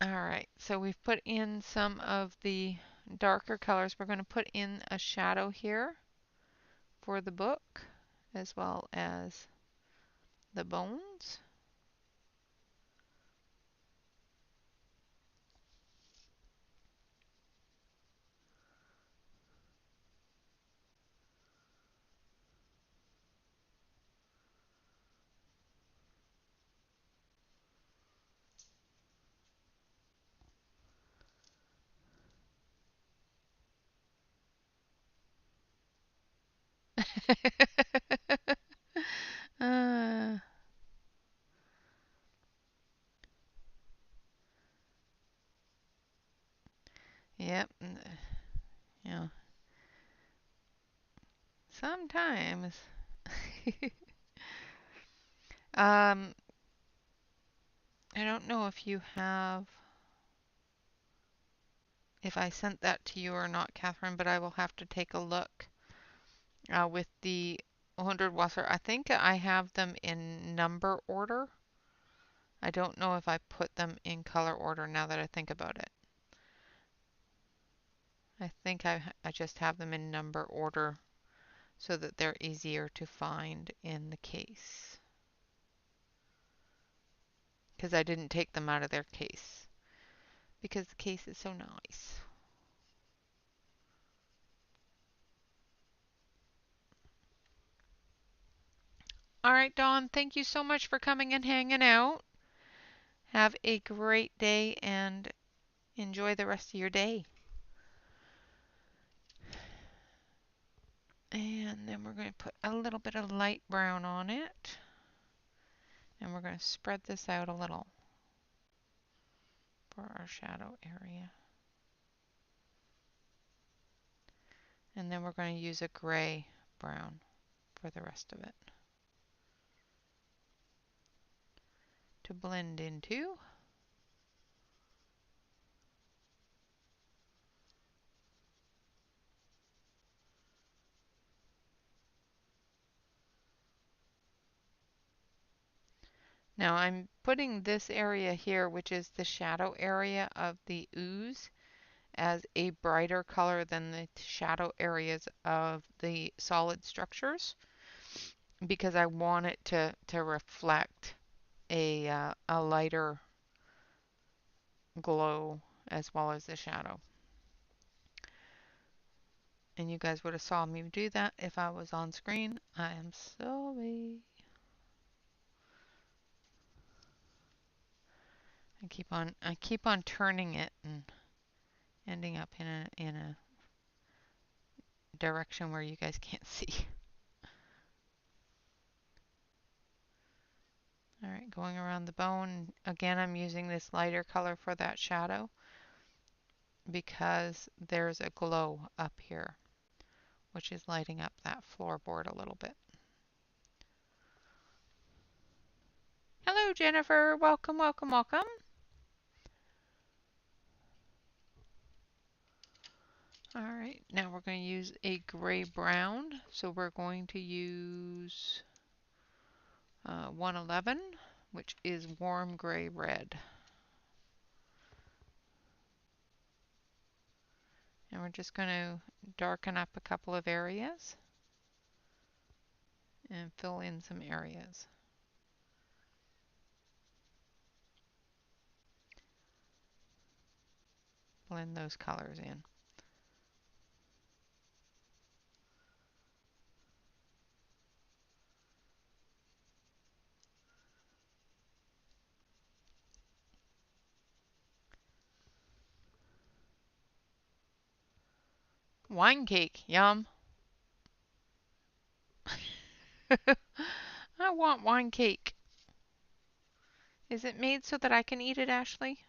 All right. So we've put in some of the darker colors. We're going to put in a shadow here for the book as well as the bones. uh, yep. You know, sometimes. um, I don't know if you have, if I sent that to you or not, Catherine, but I will have to take a look with the 100 Wasser. I think I have them in number order. I don't know if I put them in color order now that I think about it. I think I just have them in number order so that they're easier to find in the case. Because I didn't take them out of their case. Because the case is so nice. All right, Dawn, thank you so much for coming and hanging out. Have a great day and enjoy the rest of your day. And then we're going to put a little bit of light brown on it. And we're going to spread this out a little for our shadow area. And then we're going to use a gray brown for the rest of it to blend into. Now I'm putting this area here, which is the shadow area of the ooze, as a brighter color than the shadow areas of the solid structures, because I want it to reflect a lighter glow as well as the shadow. And you guys would have saw me do that if I was on screen. I am sorry. I keep on turning it and ending up in a direction where you guys can't see. All right, going around the bone. Again, I'm using this lighter color for that shadow because there's a glow up here, which is lighting up that floorboard a little bit. Hello, Jennifer. Welcome, welcome, welcome. All right, now we're going to use a gray brown. So we're going to use 111, which is warm gray red. And we're just going to darken up a couple of areas and fill in some areas. Blend those colors in. Wine cake, yum. I want wine cake. Is it made so that I can eat it, Ashley?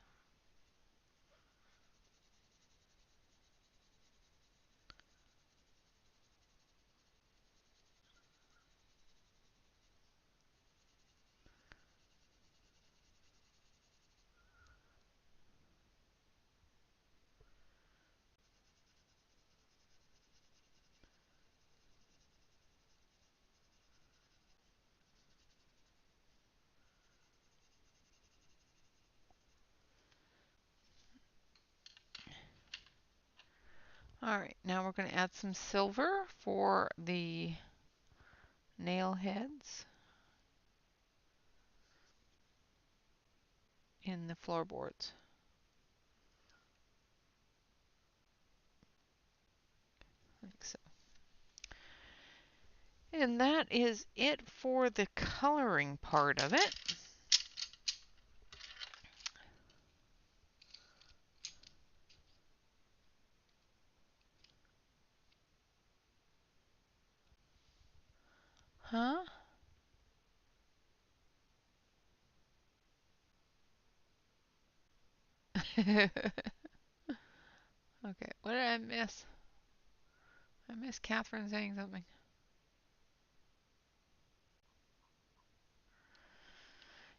All right, now we're going to add some silver for the nail heads in the floorboards. Like so. And that is it for the coloring part of it. Huh? Okay, what did I miss? I missed Catherine saying something.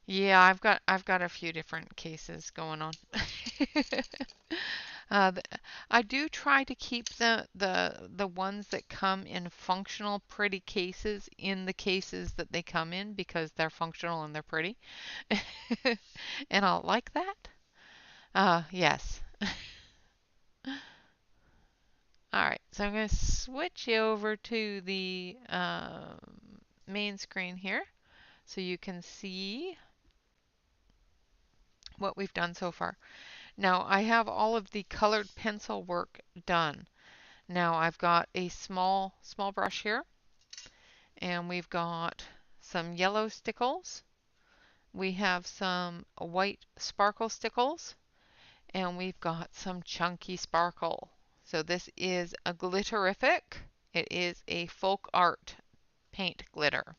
Yeah, I've got a few different cases going on. Uh, I do try to keep the ones that come in functional, pretty cases in the cases that they come in because they're functional and they're pretty. And I like that. Yes. All right, so I'm going to switch you over to the main screen here so you can see what we've done so far. Now I have all of the colored pencil work done. Now I've got a small brush here, and we've got some yellow stickles. We have some white sparkle stickles, and we've got some chunky sparkle. So this is a glitterific. It is a folk art paint glitter.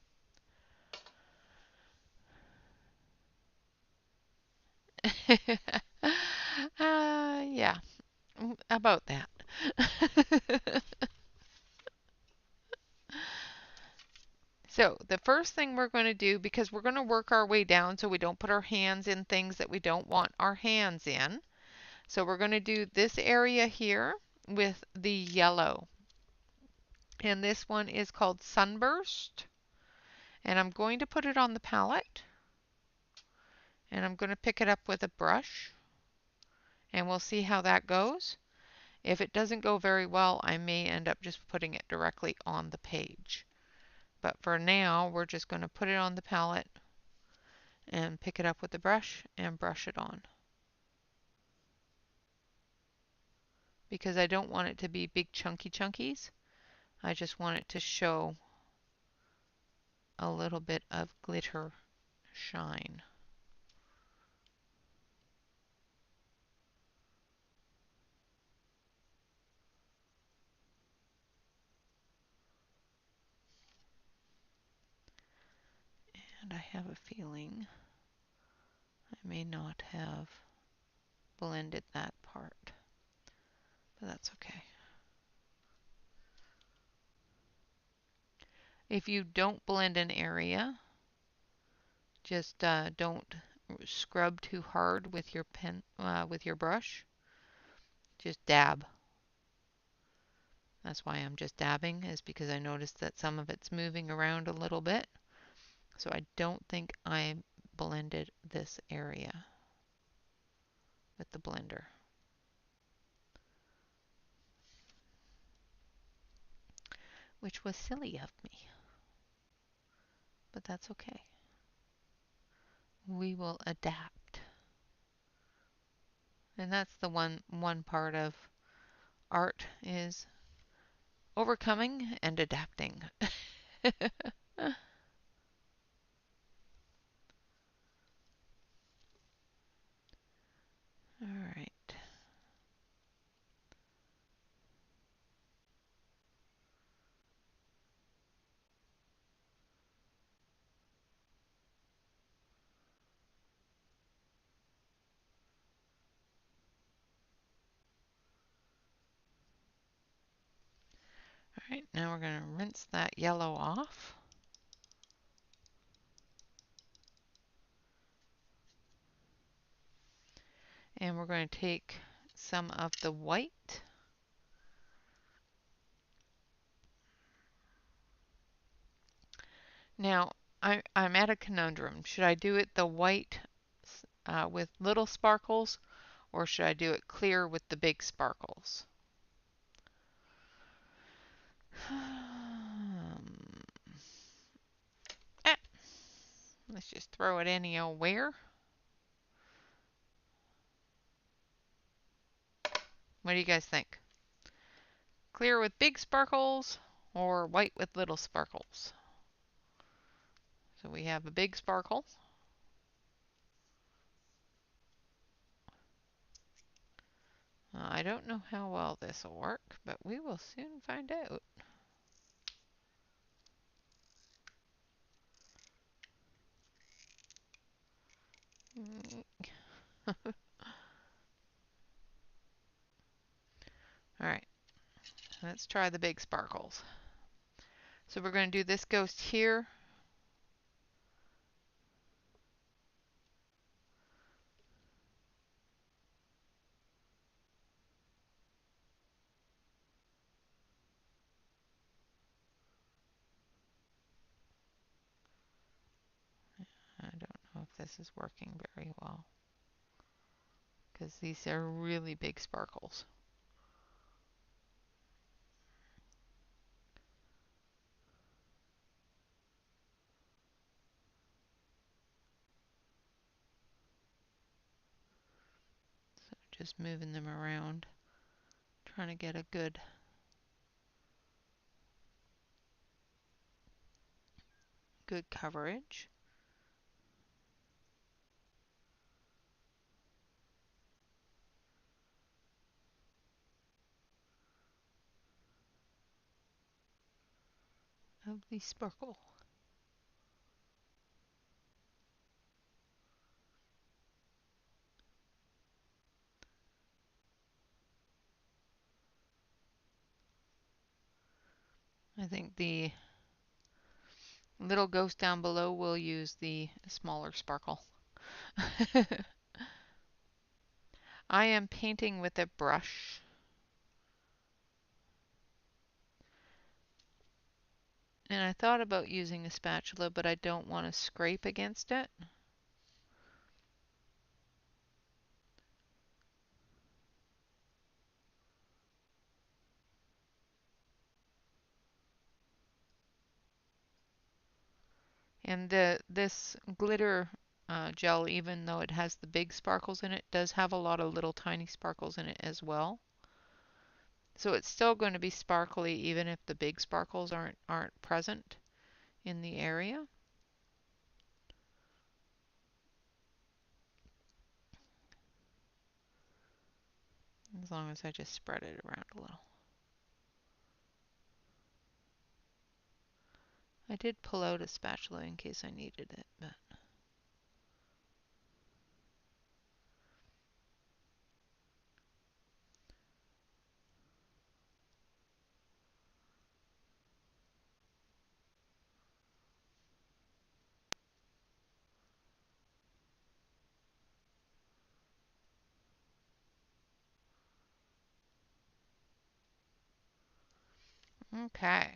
Yeah, about that. So the first thing we're going to do, because we're going to work our way down so we don't put our hands in things that we don't want our hands in. So we're going to do this area here with the yellow. And this one is called Sunburst. And I'm going to put it on the palette. And I'm going to pick it up with a brush. And we'll see how that goes. If it doesn't go very well, I may end up just putting it directly on the page. But for now, we're just going to put it on the palette and pick it up with the brush and brush it on. Because I don't want it to be big chunky chunkies. I just want it to show a little bit of glitter shine. And I have a feeling I may not have blended that part, but that's okay. If you don't blend an area, just don't scrub too hard with your pen, with your brush. Just dab. That's why I'm just dabbing, is because I noticed that some of it's moving around a little bit. So I don't think I blended this area with the blender. Which was silly of me. But that's okay. We will adapt. And that's the one part of art, is overcoming and adapting. All right. All right, now we're going to rinse that yellow off. And we're going to take some of the white. Now, I'm at a conundrum. Should I do it the white with little sparkles, or should I do it clear with the big sparkles? Ah, let's just throw it any old where. What do you guys think? Clear with big sparkles or white with little sparkles? So we have a big sparkle. I don't know how well this will work, but we will soon find out. All right, let's try the big sparkles. So we're going to do this ghost here. I don't know if this is working very well because these are really big sparkles. So just moving them around, trying to get a good coverage. Of the sparkle. I think the little ghost down below will use the smaller sparkle. I am painting with a brush. And I thought about using a spatula, but I don't want to scrape against it. And this glitter gel, even though it has the big sparkles in it, does have a lot of little tiny sparkles in it as well. So it's still going to be sparkly even if the big sparkles aren't present in the area. As long as I just spread it around a little. I did pull out a spatula in case I needed it, but okay.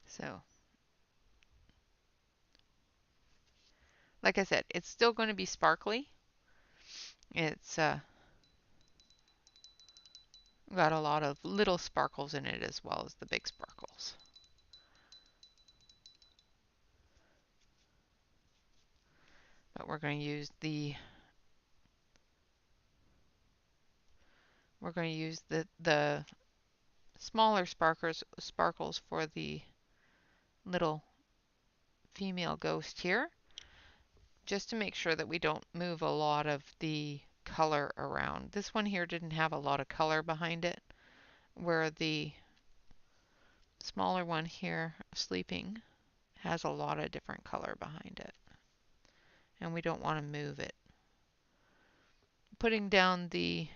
So, like I said, it's still going to be sparkly. It's got a lot of little sparkles in it as well as the big sparkles. But we're going to use the smaller sparkles for the little female ghost here, just to make sure that we don't move a lot of the color around. This one here didn't have a lot of color behind it, where the smaller one here, sleeping, has a lot of different color behind it. And we don't want to move it. Putting down the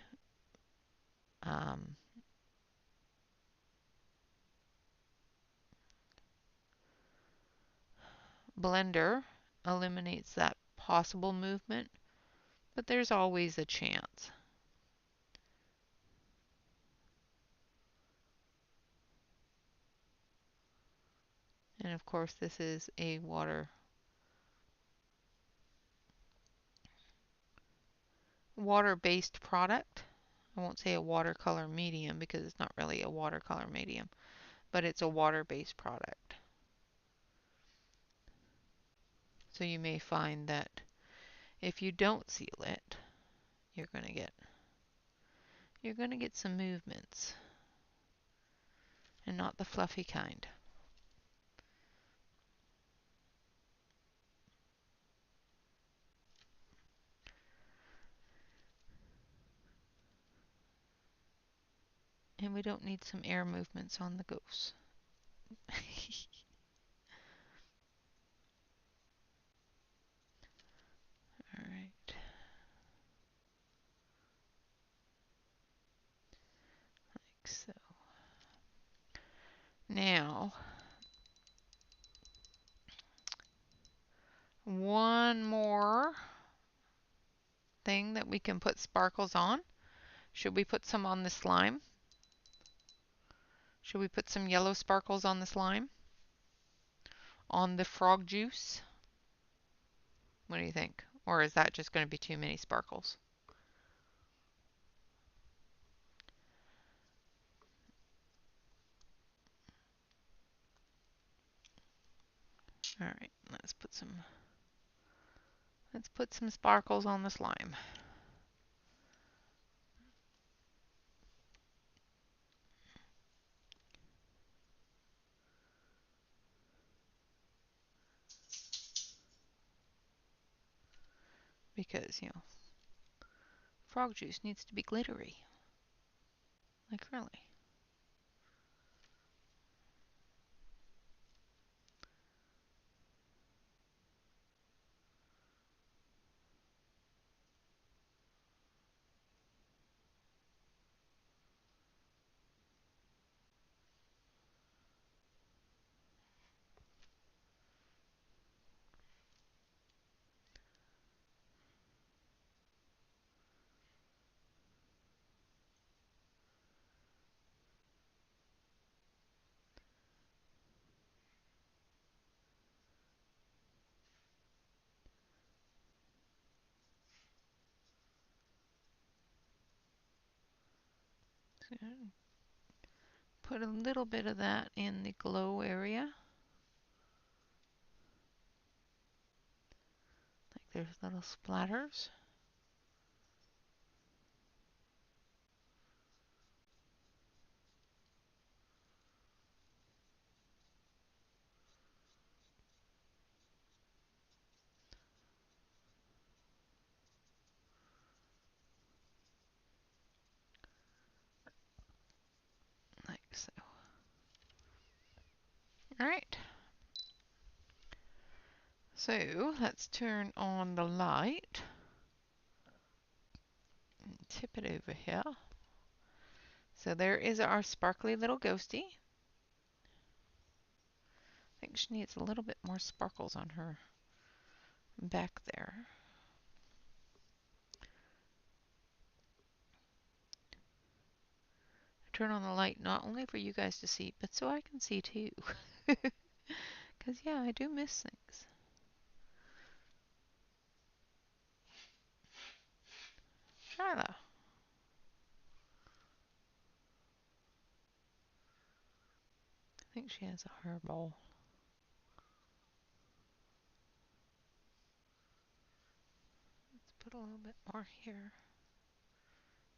blender eliminates that possible movement, but there's always a chance. And of course, this is a water water-based product. I won't say a watercolor medium because it's not really a watercolor medium, but it's a water-based product. So you may find that if you don't seal it, you're going to get some movements and not the fluffy kind. And we don't need some air movements on the goose. All right. Like so. Now, one more thing that we can put sparkles on. Should we put some on the slime? Should we put some yellow sparkles on the slime? On the frog juice? What do you think? Or is that just going to be too many sparkles? All right, let's put some sparkles on the slime. Because, frog juice needs to be glittery. Like really. So put a little bit of that in the glow area. Like there's little splatters. Like so. Alright. So let's turn on the light. And tip it over here. So there is our sparkly little ghostie. I think she needs a little bit more sparkles on her back there. Turn on the light not only for you guys to see, but so I can see too. Because, yeah, I do miss things. Shyla. I think she has a hairball. Let's put a little bit more here.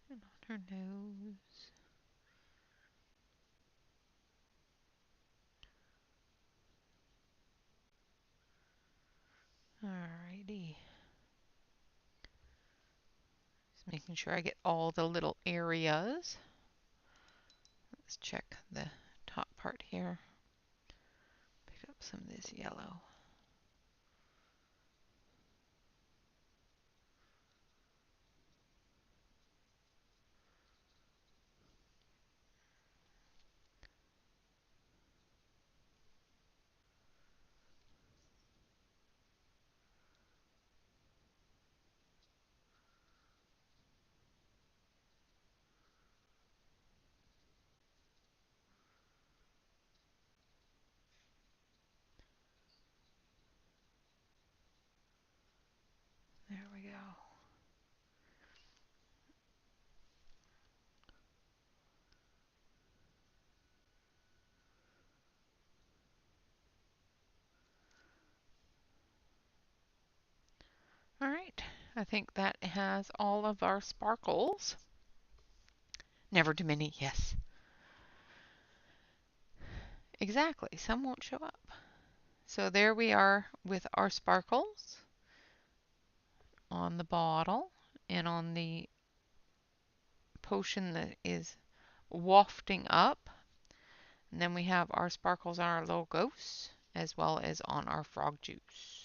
And on her nose. Alrighty. Just making sure I get all the little areas. Let's check the top part here. Pick up some of this yellow. All right, I think that has all of our sparkles. Never too many, yes. Exactly, some won't show up. So there we are with our sparkles on the bottle and on the potion that is wafting up. And then we have our sparkles on our logos as well as on our frog juice.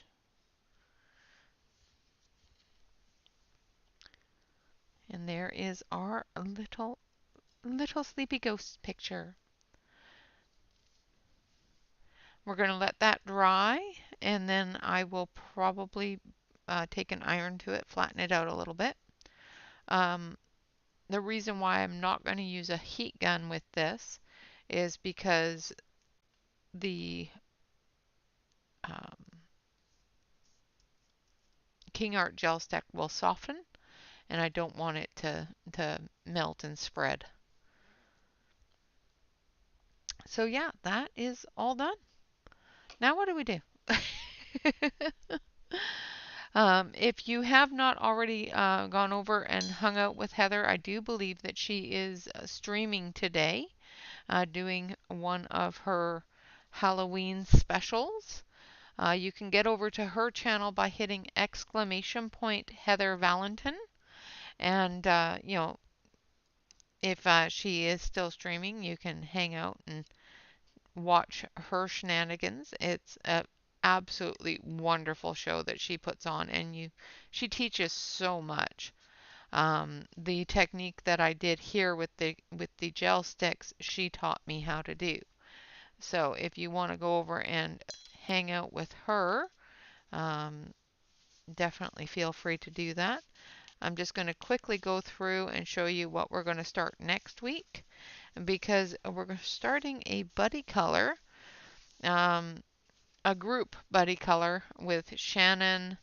And there is our little sleepy ghost picture. We're going to let that dry, and then I will probably take an iron to it, flatten it out a little bit. The reason why I'm not going to use a heat gun with this is because the King Art gel stick will soften, and I don't want it to melt and spread. So yeah, that is all done. Now what do we do? If you have not already gone over and hung out with Heather, I do believe that she is streaming today, doing one of her Halloween specials. You can get over to her channel by hitting !Heather Valentin. And, if she is still streaming, you can hang out and watch her shenanigans. It's a absolutely wonderful show that she puts on, and she teaches so much. The technique that I did here with the gel sticks, she taught me how to do. So if you want to go over and hang out with her, definitely feel free to do that. I'm just going to quickly go through and show you what we're going to start next week, because we're starting a buddy color, a group buddy color with Shannon,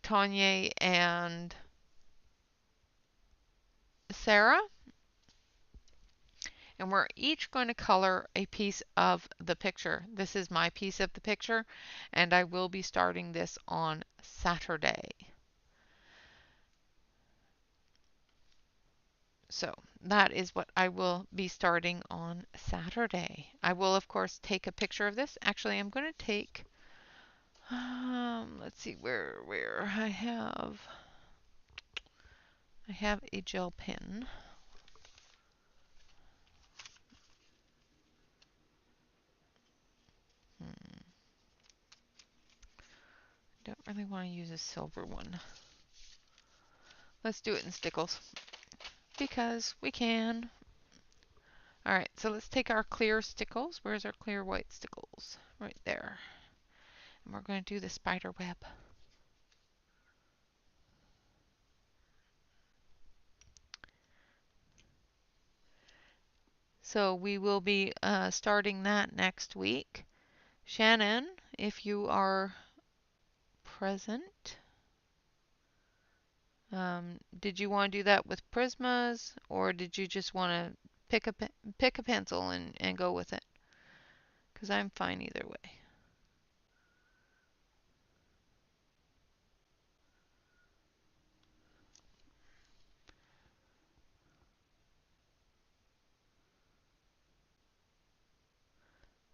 Tanya, and Sarah. And we're each going to color a piece of the picture. This is my piece of the picture, and I will be starting this on Saturday. So that is what I will be starting on Saturday. I will, of course, take a picture of this. Actually, I'm going to take, let's see where I have a gel pen. Don't really want to use a silver one. Let's do it in stickles because we can. All right, so let's take our clear stickles. Where's our clear white stickles? Right there. And we're going to do the spider web. So we will be starting that next week. Shannon, if you are present, did you want to do that with Prismas, or did you just want to pick a pencil and go with it? Because I'm fine either way.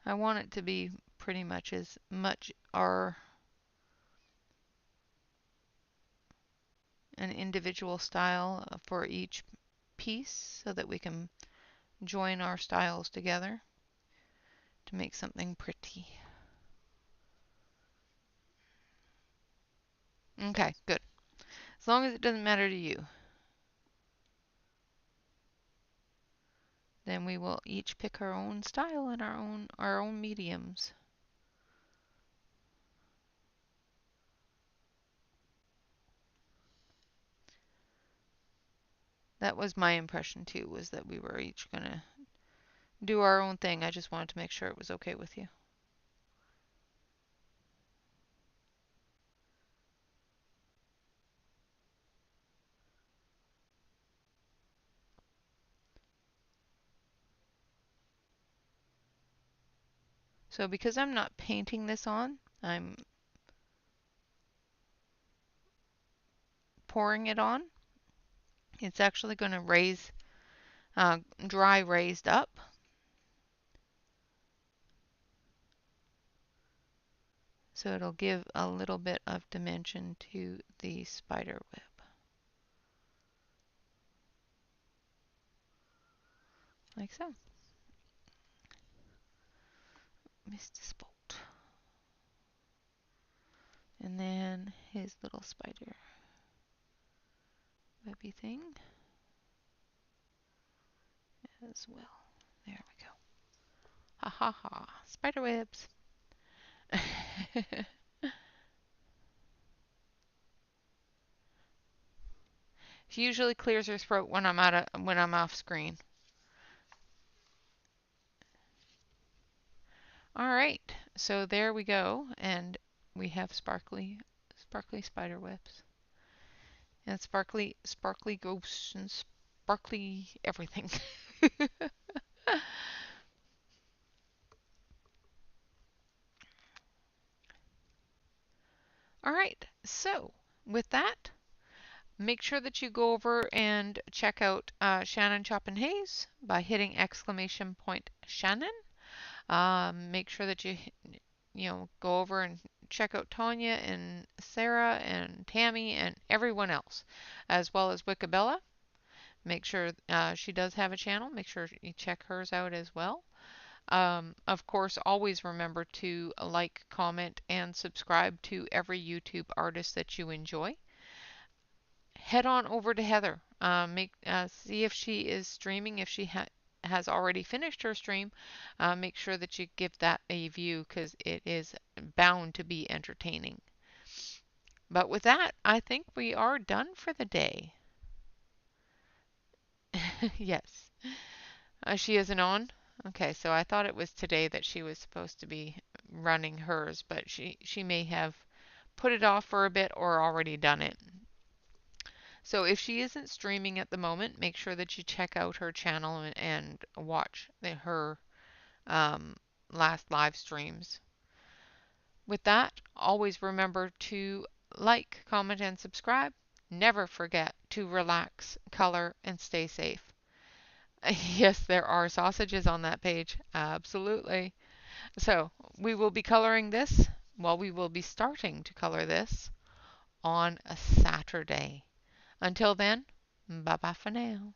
I want it to be pretty much as much an individual style for each piece so that we can join our styles together to make something pretty. Okay, good. As long as it doesn't matter to you. Then we will each pick our own style and our own mediums. That was my impression too, was that we were each gonna do our own thing. I just wanted to make sure it was okay with you. So because I'm not painting this on, I'm pouring it on, it's actually going to raise, dry raised up. So it'll give a little bit of dimension to the spider web. Like so. Missed a spot. And then his little spider webby thing as well. There we go. Ha ha ha. Spider webs. She usually clears her throat when I'm off screen. All right, so there we go, and we have sparkly spider webs, and sparkly ghosts, and sparkly everything. All right, so with that, make sure that you go over and check out Shannon Chopin Hayes by hitting !Shannon. Make sure that you go over and check out Tanya and Sarah and Tammy and everyone else, as well as Wickabella. Make sure she does have a channel. Make sure you check hers out as well. Of course, always remember to like, comment, and subscribe to every YouTube artist that you enjoy. Head on over to Heather. See if she is streaming. If she has already finished her stream, make sure that you give that a view because it is bound to be entertaining. But with that, I think we are done for the day. Yes. She isn't on? Okay, so I thought it was today that she was supposed to be running hers, but she may have put it off for a bit or already done it. So if she isn't streaming at the moment, make sure that you check out her channel and watch her last live streams. With that, always remember to like, comment, and subscribe. Never forget to relax, color, and stay safe. Yes, there are sausages on that page. Absolutely. So we will be coloring this. Well, we will be starting to color this on a Saturday. Until then, bye bye for now.